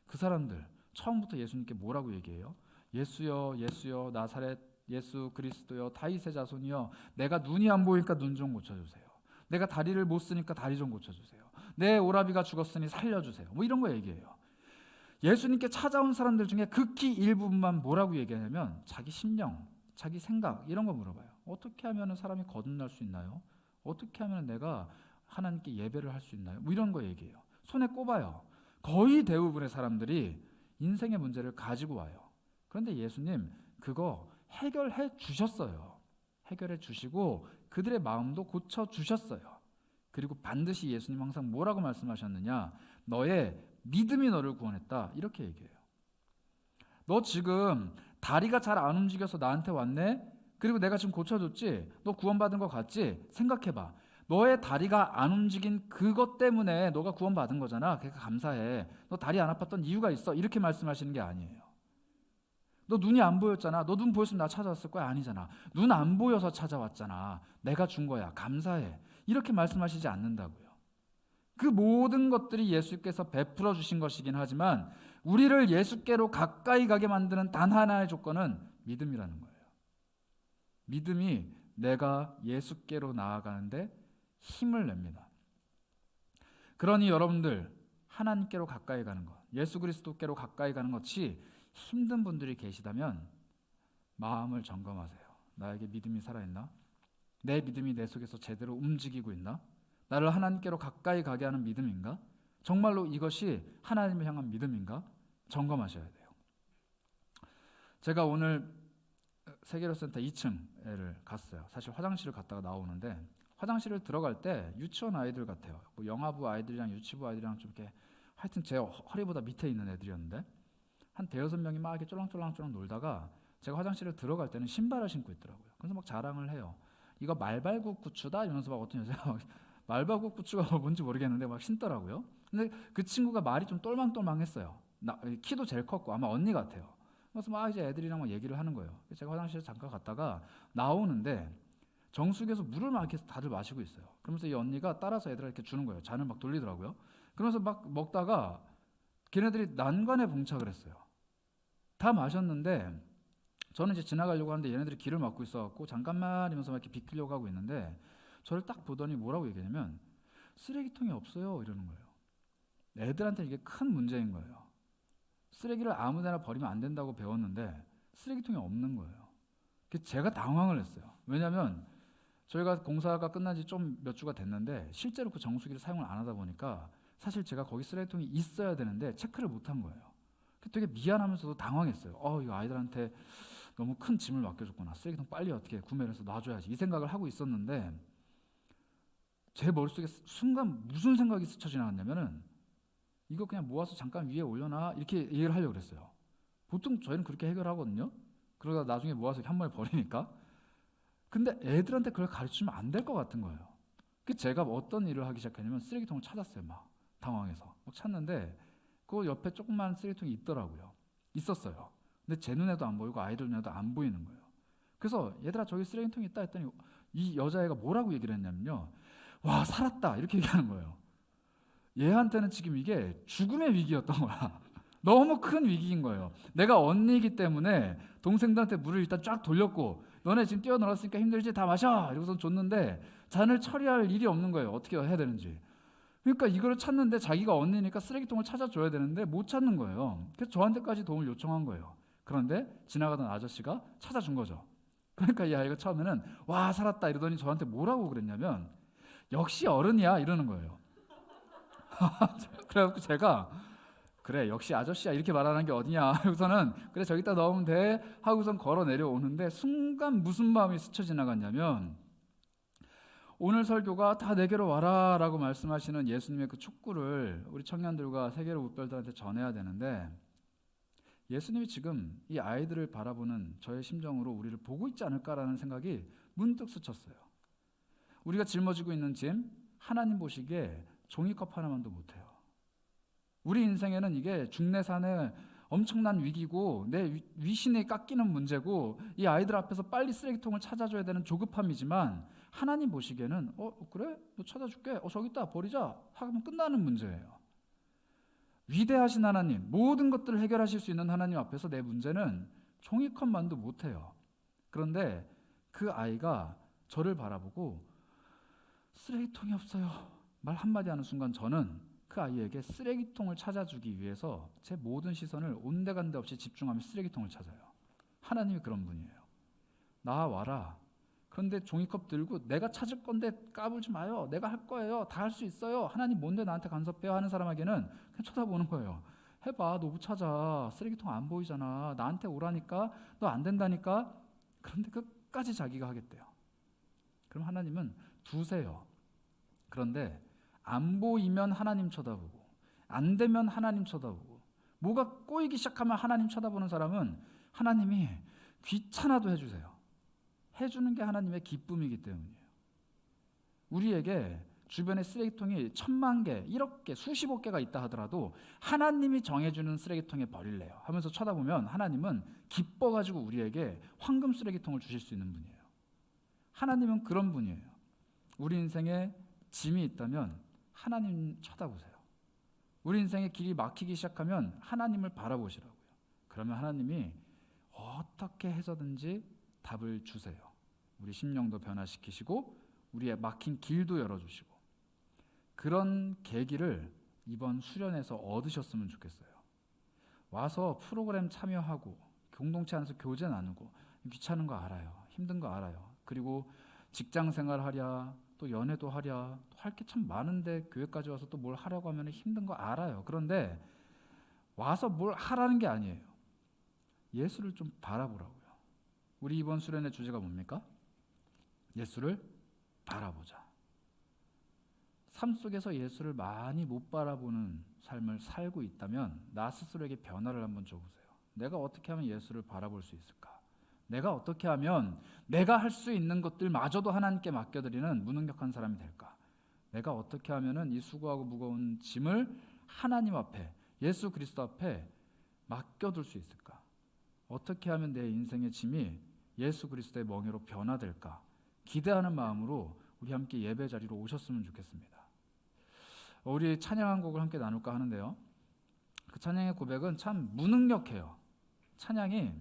그 사람들 처음부터 예수님께 뭐라고 얘기해요? 예수여, 예수여, 나사렛 예수 그리스도여, 다윗의 자손이여, 내가 눈이 안 보이니까 눈 좀 고쳐주세요. 내가 다리를 못 쓰니까 다리 좀 고쳐주세요. 내 오라비가 죽었으니 살려주세요. 뭐 이런 거 얘기해요. 예수님께 찾아온 사람들 중에 극히 일부분만 뭐라고 얘기하냐면 자기 심령, 자기 생각 이런 거 물어봐요. 어떻게 하면 사람이 거듭날 수 있나요? 어떻게 하면 내가 하나님께 예배를 할 수 있나요? 뭐 이런 거 얘기해요. 손에 꼽아요. 거의 대부분의 사람들이 인생의 문제를 가지고 와요. 그런데 예수님 그거 해결해 주셨어요. 해결해 주시고 그들의 마음도 고쳐 주셨어요. 그리고 반드시 예수님 항상 뭐라고 말씀하셨느냐? 너의 믿음이 너를 구원했다. 이렇게 얘기해요. 너 지금 다리가 잘 안 움직여서 나한테 왔네? 그리고 내가 지금 고쳐줬지? 너 구원받은 거 같지? 생각해봐. 너의 다리가 안 움직인 그것 때문에 너가 구원받은 거잖아. 그러니까 감사해. 너 다리 안 아팠던 이유가 있어. 이렇게 말씀하시는 게 아니에요. 너 눈이 안 보였잖아. 너 눈 보였으면 나 찾아왔을 거야. 아니잖아. 눈 안 보여서 찾아왔잖아. 내가 준 거야. 감사해. 이렇게 말씀하시지 않는다고요. 그 모든 것들이 예수께서 베풀어 주신 것이긴 하지만 우리를 예수께로 가까이 가게 만드는 단 하나의 조건은 믿음이라는 거예요. 믿음이 내가 예수께로 나아가는데 힘을 냅니다. 그러니 여러분들 하나님께로 가까이 가는 것, 예수 그리스도께로 가까이 가는 것이 힘든 분들이 계시다면 마음을 점검하세요. 나에게 믿음이 살아있나? 내 믿음이 내 속에서 제대로 움직이고 있나? 나를 하나님께로 가까이 가게 하는 믿음인가? 정말로 이것이 하나님을 향한 믿음인가? 점검하셔야 돼요. 제가 오늘 세계로센터 2층을 갔어요. 사실 화장실을 갔다가 나오는데 화장실을 들어갈 때 유치원 아이들 같아요. 뭐 영아부 아이들이랑 유치부 아이들이랑 좀 이렇게 하여튼 제 허리보다 밑에 있는 애들이었는데 한 대여섯 명이 막 이렇게 쫄랑쫄랑 놀다가 제가 화장실을 들어갈 때는 신발을 신고 있더라고요. 그래서 막 자랑을 해요. 이거 말발굽 부츠다 이러면서 막 어떤 여자가 말발굽 부츠가 뭔지 모르겠는데 막 신더라고요. 근데 그 친구가 말이 좀 똘망똘망했어요. 키도 제일 컸고 아마 언니 같아요. 그래서 막 이제 애들이랑 막 얘기를 하는 거예요. 제가 화장실에 잠깐 갔다가 나오는데 정수기에서 물을 막 이렇게 다들 마시고 있어요. 그러면서 이 언니가 따라서 애들한테 이렇게 주는 거예요. 잔을 막 돌리더라고요. 그러면서 막 먹다가 걔네들이 난간에 봉착을 했어요. 다 마셨는데 저는 이제 지나가려고 하는데 얘네들이 길을 막고 있어갖고 잠깐만 이러면서 막 이렇게 비키려고 하고 있는데 저를 딱 보더니 뭐라고 얘기하냐면 쓰레기통이 없어요 이러는 거예요. 애들한테 이게 큰 문제인 거예요. 쓰레기를 아무데나 버리면 안 된다고 배웠는데 쓰레기통이 없는 거예요. 제가 당황을 했어요. 왜냐하면 저희가 공사가 끝난 지 좀 몇 주가 됐는데 실제로 그 정수기를 사용을 안 하다 보니까 사실 제가 거기 쓰레기통이 있어야 되는데 체크를 못한 거예요. 되게 미안하면서도 당황했어요. 이거 아이들한테 너무 큰 짐을 맡겨줬구나. 쓰레기통 빨리 어떻게 구매를 해서 놔줘야지. 이 생각을 하고 있었는데 제 머릿속에 순간 무슨 생각이 스쳐 지나갔냐면은 이거 그냥 모아서 잠깐 위에 올려놔 이렇게 얘기를 하려고 그랬어요. 보통 저희는 그렇게 해결하거든요. 그러다 나중에 모아서 한 번에 버리니까. 근데 애들한테 그걸 가르치면 안 될 것 같은 거예요. 그 제가 어떤 일을 하기 시작했냐면 쓰레기통을 찾았어요. 막 당황해서 막 찾는데 그 옆에 조그만 쓰레기통이 있더라고요. 있었어요. 근데 제 눈에도 안 보이고 아이들 눈에도 안 보이는 거예요. 그래서 얘들아 저기 쓰레기통이 있다 했더니 이 여자애가 뭐라고 얘기를 했냐면요, 와 살았다 이렇게 얘기하는 거예요. 얘한테는 지금 이게 죽음의 위기였던 거야. 너무 큰 위기인 거예요. 내가 언니이기 때문에 동생들한테 물을 일단 쫙 돌렸고, 너네 지금 뛰어놀았으니까 힘들지? 다 마셔! 이러고서 줬는데 잔을 처리할 일이 없는 거예요. 어떻게 해야 되는지. 그러니까 이거를 찾는데 자기가 언니니까 쓰레기통을 찾아줘야 되는데 못 찾는 거예요. 그래서 저한테까지 도움을 요청한 거예요. 그런데 지나가던 아저씨가 찾아준 거죠. 그러니까 이 아이가 처음에는 와 살았다 이러더니 저한테 뭐라고 그랬냐면 역시 어른이야 이러는 거예요. 그래갖고 제가 그래 역시 아저씨야 이렇게 말하는 게 어디냐. 그래서는 그래 저기다 넣으면 돼 하고선 걸어 내려오는데 순간 무슨 마음이 스쳐 지나갔냐면, 오늘 설교가 다 내게로 와라 라고 말씀하시는 예수님의 그 촉구를 우리 청년들과 세계로 무별들한테 전해야 되는데, 예수님이 지금 이 아이들을 바라보는 저의 심정으로 우리를 보고 있지 않을까라는 생각이 문득 스쳤어요. 우리가 짊어지고 있는 짐, 하나님 보시기에 종이컵 하나만도 못해요. 우리 인생에는 이게 중내산의 엄청난 위기고 내 위신이 깎이는 문제고 이 아이들 앞에서 빨리 쓰레기통을 찾아줘야 되는 조급함이지만, 하나님 보시기에는 그래? 너 찾아줄게. 저기 있다 버리자 하면 끝나는 문제예요. 위대하신 하나님, 모든 것들을 해결하실 수 있는 하나님 앞에서 내 문제는 종이컵만도 못해요. 그런데 그 아이가 저를 바라보고 쓰레기통이 없어요 말 한마디 하는 순간 저는 그 아이에게 쓰레기통을 찾아주기 위해서 제 모든 시선을 온데간데 없이 집중하며 쓰레기통을 찾아요. 하나님이 그런 분이에요. 나와라. 그런데 종이컵 들고 내가 찾을 건데 까불지 마요. 내가 할 거예요. 다 할 수 있어요. 하나님 뭔데 나한테 간섭해요 하는 사람에게는 그냥 쳐다보는 거예요. 해봐. 너 못 찾아. 쓰레기통 안 보이잖아. 나한테 오라니까. 너 안 된다니까. 그런데 끝까지 자기가 하겠대요. 그럼 하나님은 두세요. 그런데 안 보이면 하나님 쳐다보고 안 되면 하나님 쳐다보고 뭐가 꼬이기 시작하면 하나님 쳐다보는 사람은 하나님이 귀찮아도 해주세요. 해주는 게 하나님의 기쁨이기 때문이에요. 우리에게 주변에 쓰레기통이 1000만 개, 1억 개, 수십억 개가 있다 하더라도 하나님이 정해주는 쓰레기통에 버릴래요 하면서 쳐다보면 하나님은 기뻐가지고 우리에게 황금 쓰레기통을 주실 수 있는 분이에요. 하나님은 그런 분이에요. 우리 인생에 짐이 있다면 하나님 쳐다보세요. 우리 인생의 길이 막히기 시작하면 하나님을 바라보시라고요. 그러면 하나님이 어떻게 해서든지 답을 주세요. 우리 심령도 변화시키시고 우리의 막힌 길도 열어주시고, 그런 계기를 이번 수련에서 얻으셨으면 좋겠어요. 와서 프로그램 참여하고 공동체 안에서 교제 나누고 귀찮은 거 알아요. 힘든 거 알아요. 그리고 직장 생활 하랴 또 연애도 하랴 할 게 참 많은데 교회까지 와서 또 뭘 하려고 하면 힘든 거 알아요. 그런데 와서 뭘 하라는 게 아니에요. 예수를 좀 바라보라고요. 우리 이번 수련의 주제가 뭡니까? 예수를 바라보자. 삶 속에서 예수를 많이 못 바라보는 삶을 살고 있다면 나 스스로에게 변화를 한번 줘보세요. 내가 어떻게 하면 예수를 바라볼 수 있을까? 내가 어떻게 하면 내가 할 수 있는 것들마저도 하나님께 맡겨드리는 무능력한 사람이 될까? 내가 어떻게 하면 이 수고하고 무거운 짐을 하나님 앞에, 예수 그리스도 앞에 맡겨둘 수 있을까? 어떻게 하면 내 인생의 짐이 예수 그리스도의 멍에로 변화될까? 기대하는 마음으로 우리 함께 예배 자리로 오셨으면 좋겠습니다. 우리 찬양 한 곡을 함께 나눌까 하는데요, 그 찬양의 고백은 참 무능력해요. 찬양이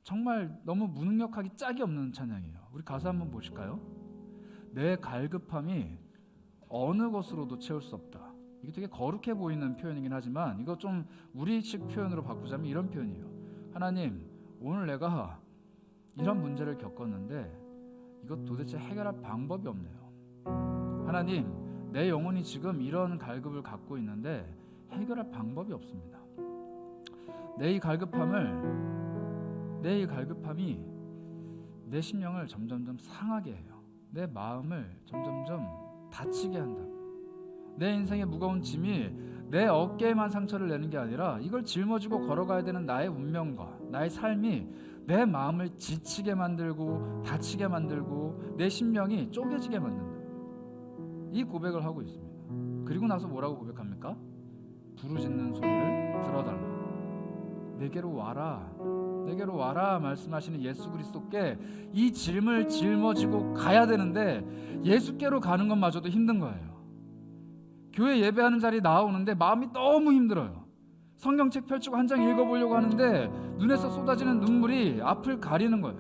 정말 너무 무능력하기 짝이 없는 찬양이에요. 우리 가사 한번 보실까요? 내 갈급함이 어느 것으로도 채울 수 없다. 이게 되게 거룩해 보이는 표현이긴 하지만 이거 좀 우리식 표현으로 바꾸자면 이런 표현이에요. 하나님, 오늘 내가 이런 문제를 겪었는데 이것 도대체 해결할 방법이 없네요. 하나님, 내 영혼이 지금 이런 갈급을 갖고 있는데 해결할 방법이 없습니다. 내 이 갈급함이 내 심령을 점점점 상하게 해요. 내 마음을 점점점 다치게 한다. 내 인생의 무거운 짐이 내 어깨에만 상처를 내는 게 아니라 이걸 짊어지고 걸어가야 되는 나의 운명과 나의 삶이 내 마음을 지치게 만들고 다치게 만들고 내 심령이 쪼개지게 만든다. 이 고백을 하고 있습니다. 그리고 나서 뭐라고 고백합니까? 부르짖는 소리를 들어달라. 내게로 와라, 내게로 와라 말씀하시는 예수 그리스도께 이 짐을 짊어지고 가야 되는데 예수께로 가는 것마저도 힘든 거예요. 교회 예배하는 자리 나오는데 마음이 너무 힘들어요. 성경책 펼치고 한 장 읽어보려고 하는데 눈에서 쏟아지는 눈물이 앞을 가리는 거예요.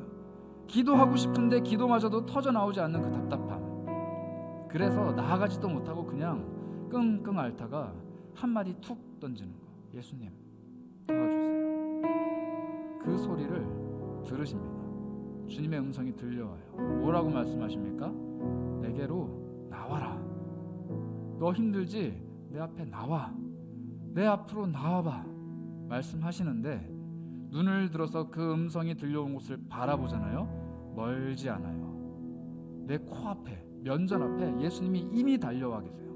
기도하고 싶은데 기도마저도 터져 나오지 않는 그 답답함. 그래서 나아가지도 못하고 그냥 끙끙 앓다가 한마디 툭 던지는 거. 예수님 도와주세요. 그 소리를 들으십니다. 주님의 음성이 들려와요. 뭐라고 말씀하십니까? 내게로 나와라. 너 힘들지? 내 앞에 나와. 내 앞으로 나와봐 말씀하시는데 눈을 들어서 그 음성이 들려온 곳을 바라보잖아요. 멀지 않아요. 내 코앞에, 면전 앞에 예수님이 이미 달려와 계세요.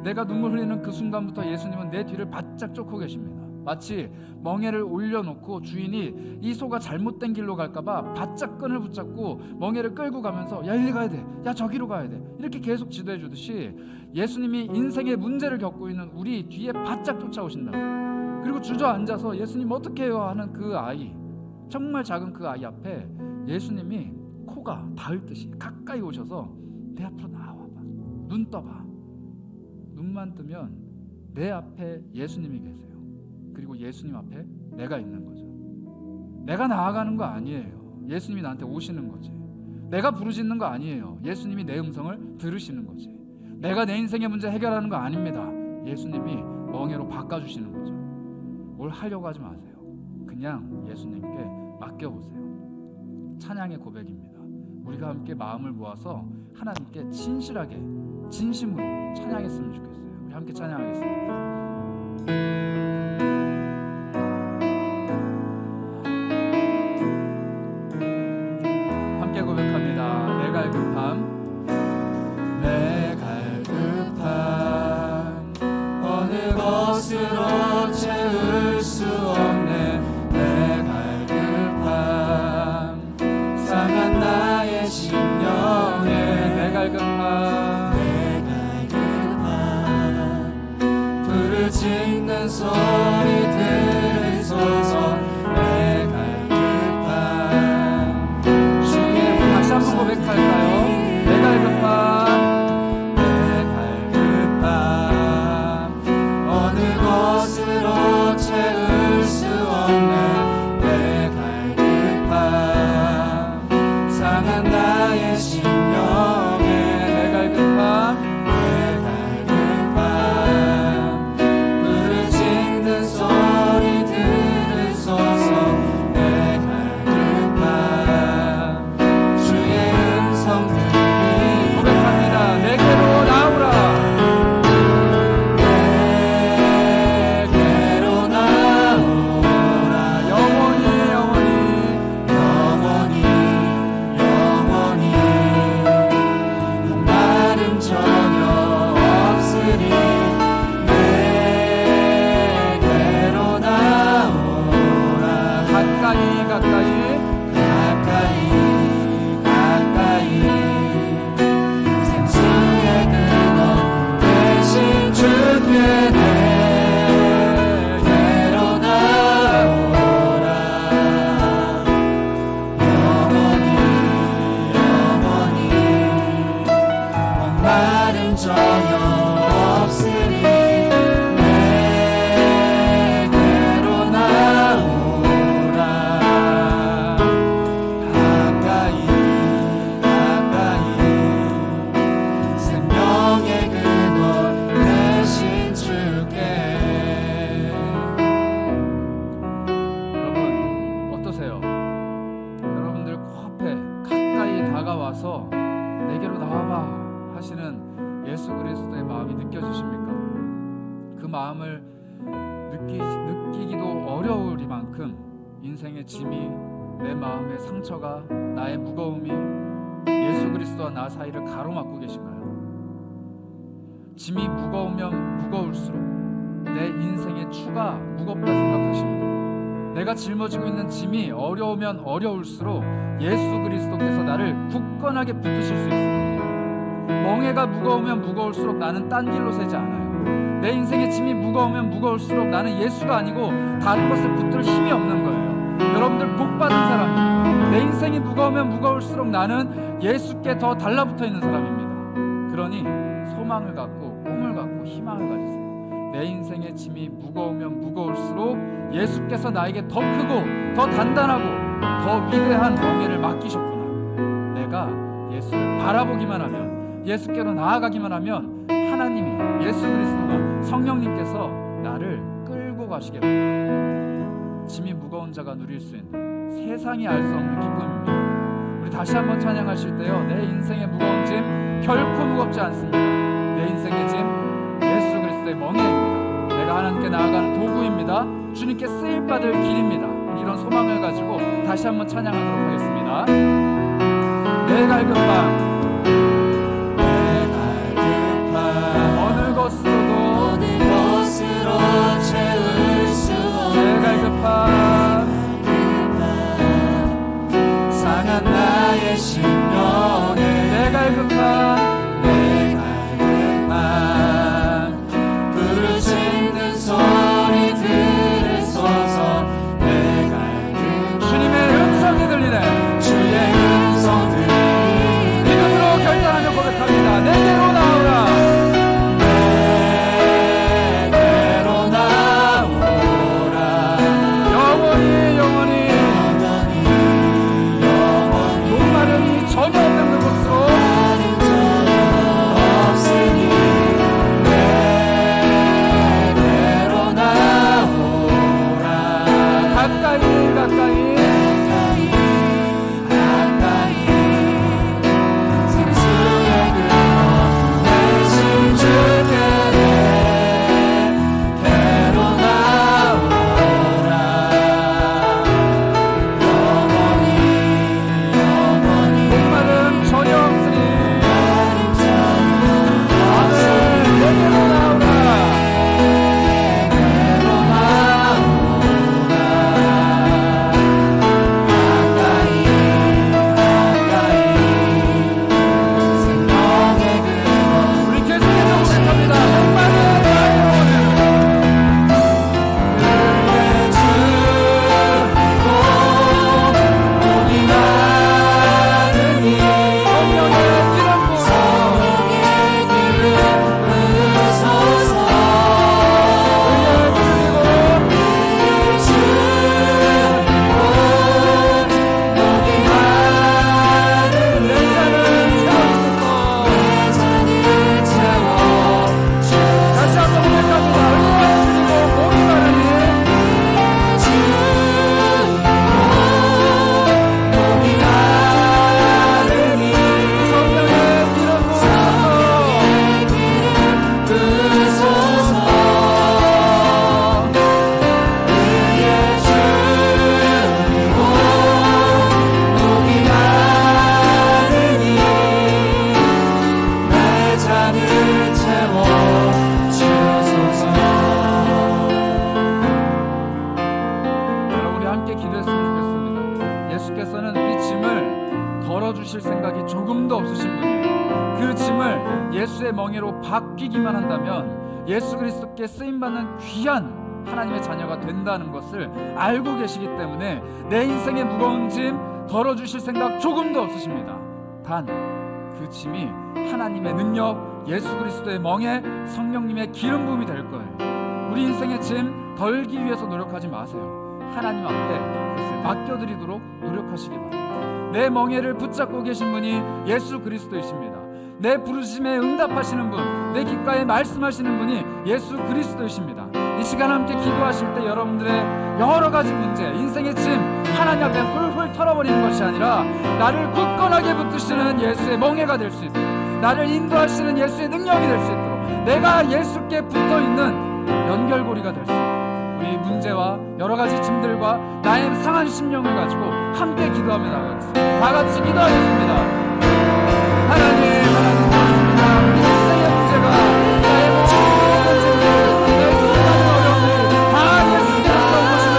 내가 눈물 흘리는 그 순간부터 예수님은 내 뒤를 바짝 쫓고 계십니다. 마치 멍에를 올려놓고 주인이 이 소가 잘못된 길로 갈까봐 바짝 끈을 붙잡고 멍에를 끌고 가면서 야 이리 가야 돼, 야 저기로 가야 돼 이렇게 계속 지도해 주듯이 예수님이 인생의 문제를 겪고 있는 우리 뒤에 바짝 쫓아오신다. 그리고 주저앉아서 예수님 어떻게 해요 하는 그 아이, 정말 작은 그 아이 앞에 예수님이 코가 닿을 듯이 가까이 오셔서 내 앞으로 나와봐. 눈 떠봐. 눈만 뜨면 내 앞에 예수님이 계세요. 그리고 예수님 앞에 내가 있는 거죠. 내가 나아가는 거 아니에요. 예수님이 나한테 오시는 거지. 내가 부르짖는 거 아니에요. 예수님이 내 음성을 들으시는 거지. 내가 내 인생의 문제 해결하는 거 아닙니다. 예수님이 멍에로 바꿔주시는 거죠. 뭘 하려고 하지 마세요. 그냥 예수님께 맡겨보세요. 찬양의 고백입니다. 우리가 함께 마음을 모아서 하나님께 진실하게 진심으로 찬양했으면 좋겠어요. 우리 함께 찬양하겠습니다. 함께 고백합니다. 내 갈급함, 내 갈급함 어느 것으로 채울 수 없네. 내 갈급함 상한 나의 심령에 내 갈급함, 내 갈급함 부르짖는 소리 들으소서. 내 갈급함 주의 다시 한번 고백할까요? 내 갈급함, 내 갈급함 어느 것으로 채울 수 없네. 내 갈급함 상한 나의 심령에 내 갈급함, 내 갈급함 부르짖는 소리 들으소서. 내 갈급함 주의 음성 들으니 고백합니다. 내게로 나오라. 내게로 나오라. 영원히 영원히 영원히 영원히 목마름 전혀 없으리. 내게로 나오라. 가까이 가까이 가까이 가까이 생수의 근원 대신 주께 내게로 나오라. 영원히 영원히 목마름 전혀 없으리. 내게로 나오라. 가까이 가까이 생명의 근원 대신 주께. 여러분 어떠세요? 여러분들 코앞에 가까이 다가와서 내게로 나와봐 하시는 예수 그리스도의 마음이 느껴지십니까? 그 마음을 느끼기도 어려우리만큼 인생의 짐이, 내 마음의 상처가, 나의 무거움이 예수 그리스도와 나 사이를 가로막고 계신가요? 짐이 무거우면 무거울수록 내 인생의 추가 무겁다 생각하십니다. 내가 짊어지고 있는 짐이 어려우면 어려울수록 예수 그리스도께서 나를 굳건하게 붙드실 수 있습니다. 멍에가 무거우면 무거울수록 나는 딴 길로 새지 않아요. 내 인생의 짐이 무거우면 무거울수록 나는 예수가 아니고 다른 것을 붙들 힘이 없는 거예요. 여러분들 복 받은 사람입니다. 내 인생이 무거우면 무거울수록 나는 예수께 더 달라붙어 있는 사람입니다. 그러니 소망을 갖고 꿈을 갖고 희망을 가지세요. 내 인생의 짐이 무거우면 무거울수록 예수께서 나에게 더 크고 더 단단하고 더 위대한 멍에를 맡기셨구나. 내가 예수를 바라보기만 하면, 예수께로 나아가기만 하면 하나님이, 예수 그리스도가, 성령님께서 나를 끌고 가시겠구나. 짐이 무거운 자가 누릴 수 있는, 세상이 알 수 없는 기쁨입니다. 우리 다시 한번 찬양하실 때요, 내 인생의 무거운 짐 결코 무겁지 않습니다. 내 인생의 짐 예수 그리스도의 멍에입니다. 내가 하나님께 나아가는 도구입니다. 주님께 쓰임받을 길입니다. 이런 소망을 가지고 다시 한번 찬양하도록 하겠습니다. 내 갈급함 어느 것으로도 채울 수 없는 내 갈급함 상한 나의 심령에 내 갈급함 부르짖는 소리 들으소서. 내 갈급함 주님의 음성이 들리네. 주의 음성 들리네. 믿음으로 결단하며 고백합니다. 내게로 나오라. 내게로 나오라. 영원히 영원히 목마름이 전혀 없는 곳으로 없으니 내게로 나오라. 가까이 가까이 생수의 근원 내 심주께 내게로 나오라. 영원히 목마름 전혀 없으니 아멘. 내게로 나오라. 내게로 나오라. 가까이 가까이 생명의 근원 우리 계속해서 고백합니다. 목마른 나의 영혼을 그의 주고 목이 마르니 성령의 기름 부으소서. 다시 한번 고백합니다. 의지가 주시고 목이 마르니 성령의 기름 부으소서. 의의 주이고 목이 마르니 내 잔을 채워 주소서. 여러분이 함께 기도했으면 좋겠습니다. 예수께서는 우리 짐을 덜어주실 생각이 조금도 없으신 분이에요. 그 짐을 예수의 멍에로 바뀌기만 한다면 예수 그리스도께 쓰임받는 귀한 하나님의 자녀가 된다는 것을 알고 계시기 때문에 내 인생의 무거운 짐 덜어주실 생각 조금도 없으십니다. 단 그 짐이 하나님의 능력, 예수 그리스도의 멍에, 성령님의 기름 부음이 될 거예요. 우리 인생의 짐 덜기 위해서 노력하지 마세요. 하나님 앞에 그것을 맡겨드리도록 노력하시기 바랍니다. 내 멍에를 붙잡고 계신 분이 예수 그리스도이십니다. 내 부르심에 응답하시는 분, 내 귓가에 말씀하시는 분이 예수 그리스도이십니다. 이 시간 함께 기도하실 때 여러분들의 여러 가지 문제, 인생의 짐 하나님 앞에 훌훌 털어버리는 것이 아니라 나를 굳건하게 붙드시는 예수의 멍에가 될 수 있도록, 나를 인도하시는 예수의 능력이 될 수 있도록, 내가 예수께 붙어있는 연결고리가 될 수 있도록 우리 문제와 여러 가지 짐들과 나의 상한 심령을 가지고 함께 기도하며 나가겠습니다. 다 같이 기도하겠습니다. 하나님 고맙습니다. 우리 인생의 문제가, 나의 모든 짐들, 내 수많은 어려움을 다 예수께서 오시길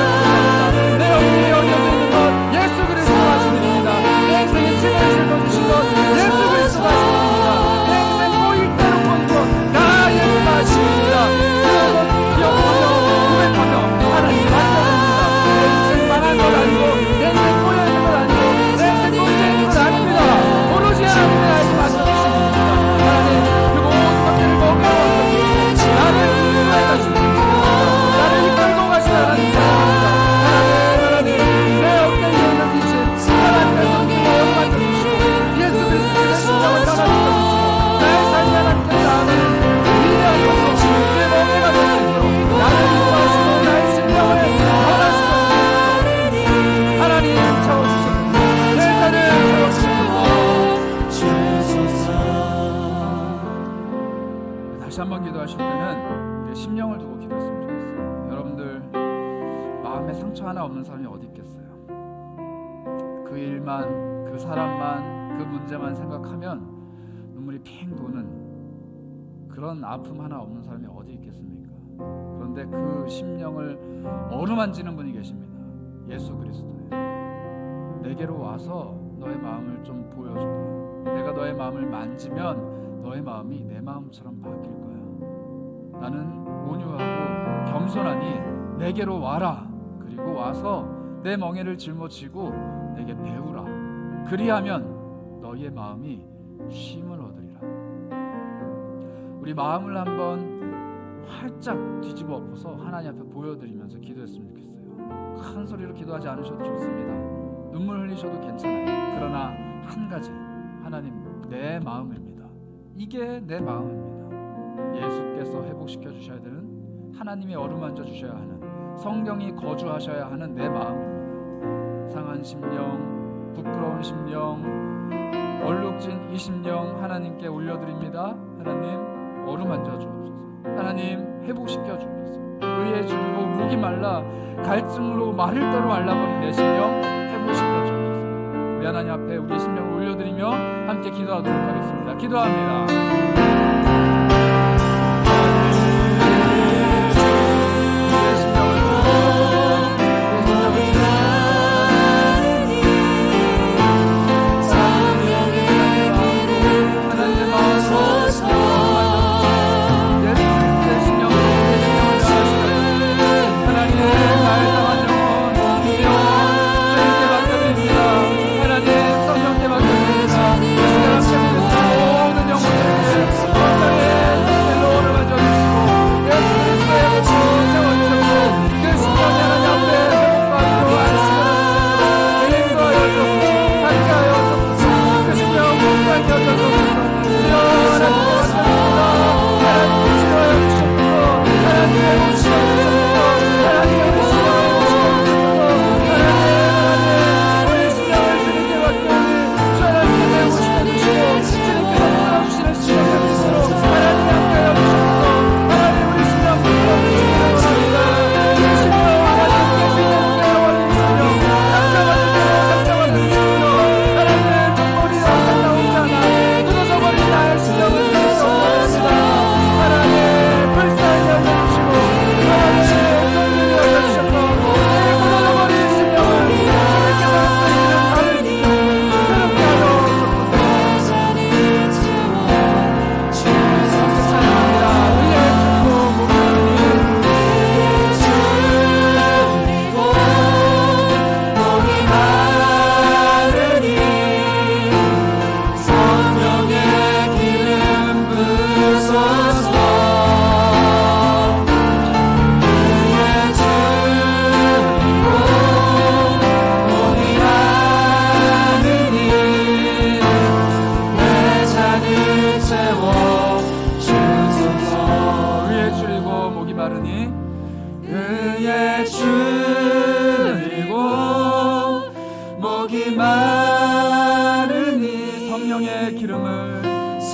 바랍니다. 상처 하나 없는 사람이 어디 있겠어요? 그 일만, 그 사람만, 그 문제만 생각하면 눈물이 핑 도는 그런 아픔 하나 없는 사람이 어디 있겠습니까? 그런데 그 심령을 어루만지는 분이 계십니다. 예수 그리스도예요. 내게로 와서 너의 마음을 좀 보여줘봐. 내가 너의 마음을 만지면 너의 마음이 내 마음처럼 바뀔 거야. 나는 온유하고 겸손하니 내게로 와라. 그리고 와서 내 멍에를 짊어지고 내게 배우라. 그리하면 너희의 마음이 쉼을 얻으리라. 우리 마음을 한번 활짝 뒤집어 엎어서 하나님 앞에 보여드리면서 기도했으면 좋겠어요. 큰 소리로 기도하지 않으셔도 좋습니다. 눈물 흘리셔도 괜찮아요. 그러나 한 가지, 하나님, 내 마음입니다. 이게 내 마음입니다. 예수께서 회복시켜 주셔야 되는, 하나님이 어루만져 주셔야 하는, 성령이 거주하셔야 하는 내 마음입니다. 상한 심령, 부끄러운 심령, 얼룩진 이 심령 하나님께 올려드립니다. 하나님 어루만져 주옵소서. 하나님 회복시켜 주옵소서. 의에 줄이고 목이 말라 갈증으로 마를 대로 말라버린 내 심령 회복시켜 주옵소서. 우리 하나님 앞에 우리 심령을 올려드리며 함께 기도하도록 하겠습니다. 기도합니다.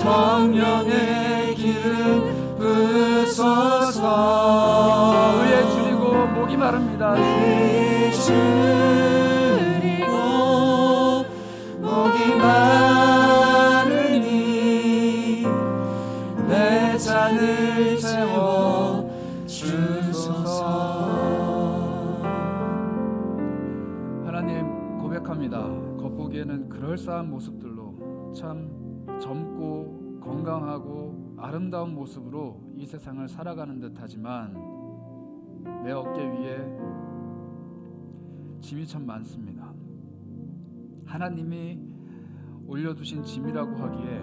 성령의 기름 부으소서. 의에 줄이고 목이 마릅니다. 의에 줄이고 목이 마르니 내 잔을 채워 주소서. 하나님 고백합니다. 겉보기에는 그럴싸한 모습들로 참 젊고 건강하고 아름다운 모습으로 이 세상을 살아가는 듯하지만 내 어깨 위에 짐이 참 많습니다. 하나님이 올려두신 짐이라고 하기에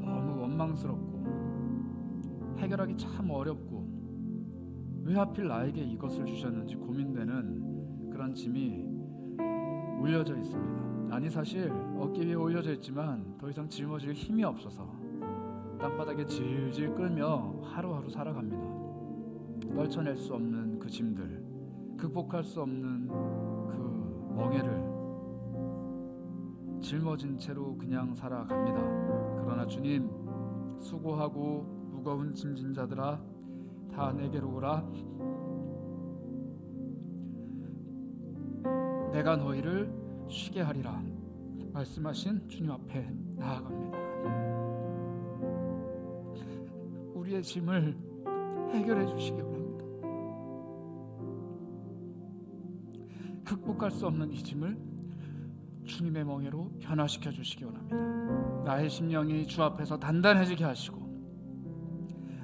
너무 원망스럽고 해결하기 참 어렵고 왜 하필 나에게 이것을 주셨는지 고민되는 그런 짐이 올려져 있습니다. 아니 사실 어깨 위에 올려져 있지만 더 이상 짊어질 힘이 없어서 땅바닥에 질질 끌며 하루하루 살아갑니다. 떨쳐낼 수 없는 그 짐들, 극복할 수 없는 그 멍에를 짊어진 채로 그냥 살아갑니다. 그러나 주님, 수고하고 무거운 짐진 자들아 다 내게로 오라. 내가 너희를 쉬게 하리라 말씀하신 주님 앞에 나아갑니다. 우리의 짐을 해결해 주시기 원합니다. 극복할 수 없는 이 짐을 주님의 멍에로 변화시켜 주시기 원합니다. 나의 심령이 주 앞에서 단단해지게 하시고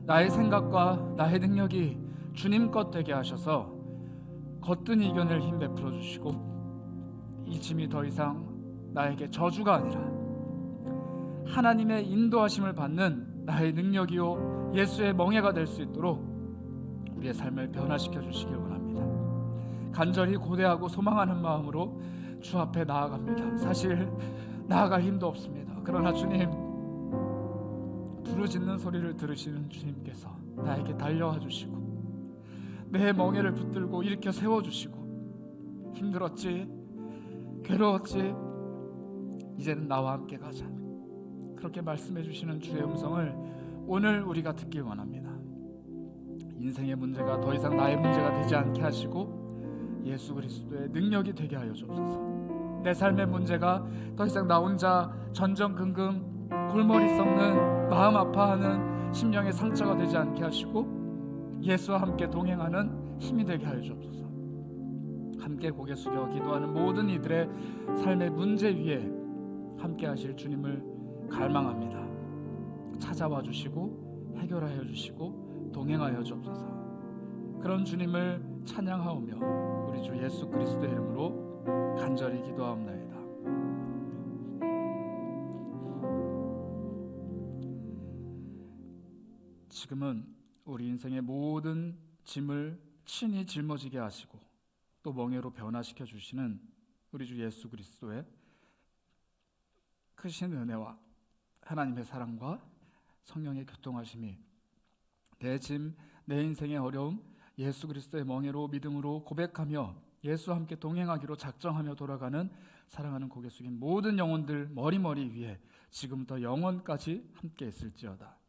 나의 생각과 나의 능력이 주님 것 되게 하셔서 거뜬히 이겨낼 힘 베풀어 주시고 이 짐이 더 이상 나에게 저주가 아니라 하나님의 인도하심을 받는 나의 능력이요 예수의 멍에가 될 수 있도록 우리의 삶을 변화시켜 주시길 원합니다. 간절히 고대하고 소망하는 마음으로 주 앞에 나아갑니다. 사실 나아갈 힘도 없습니다. 그러나 주님, 부르짖는 소리를 들으시는 주님께서 나에게 달려와 주시고 내 멍에를 붙들고 일으켜 세워주시고 힘들었지, 괴로웠지, 이제는 나와 함께 가자, 그렇게 말씀해 주시는 주의 음성을 오늘 우리가 듣길 원합니다. 인생의 문제가 더 이상 나의 문제가 되지 않게 하시고 예수 그리스도의 능력이 되게 하여 주옵소서. 내 삶의 문제가 더 이상 나 혼자 전전긍긍 골머리 썩는 마음 아파하는 심령의 상처가 되지 않게 하시고 예수와 함께 동행하는 힘이 되게 하여 주옵소서. 함께 고개 숙여 기도하는 모든 이들의 삶의 문제 위에 함께 하실 주님을 갈망합니다. 찾아와 주시고 해결하여 주시고 동행하여 주옵소서. 그런 주님을 찬양하오며 우리 주 예수 그리스도의 이름으로 간절히 기도하옵나이다. 지금은 우리 인생의 모든 짐을 친히 짊어지게 하시고 또 멍에로 변화시켜 주시는 우리 주 예수 그리스도의 크신 은혜와 하나님의 사랑과 성령의 교통하심이 내 짐, 내 인생의 어려움 예수 그리스도의 멍에로 믿음으로 고백하며 예수와 함께 동행하기로 작정하며 돌아가는 사랑하는 고개 숙인 모든 영혼들 머리머리 위에 지금부터 영원까지 함께 있을지어다.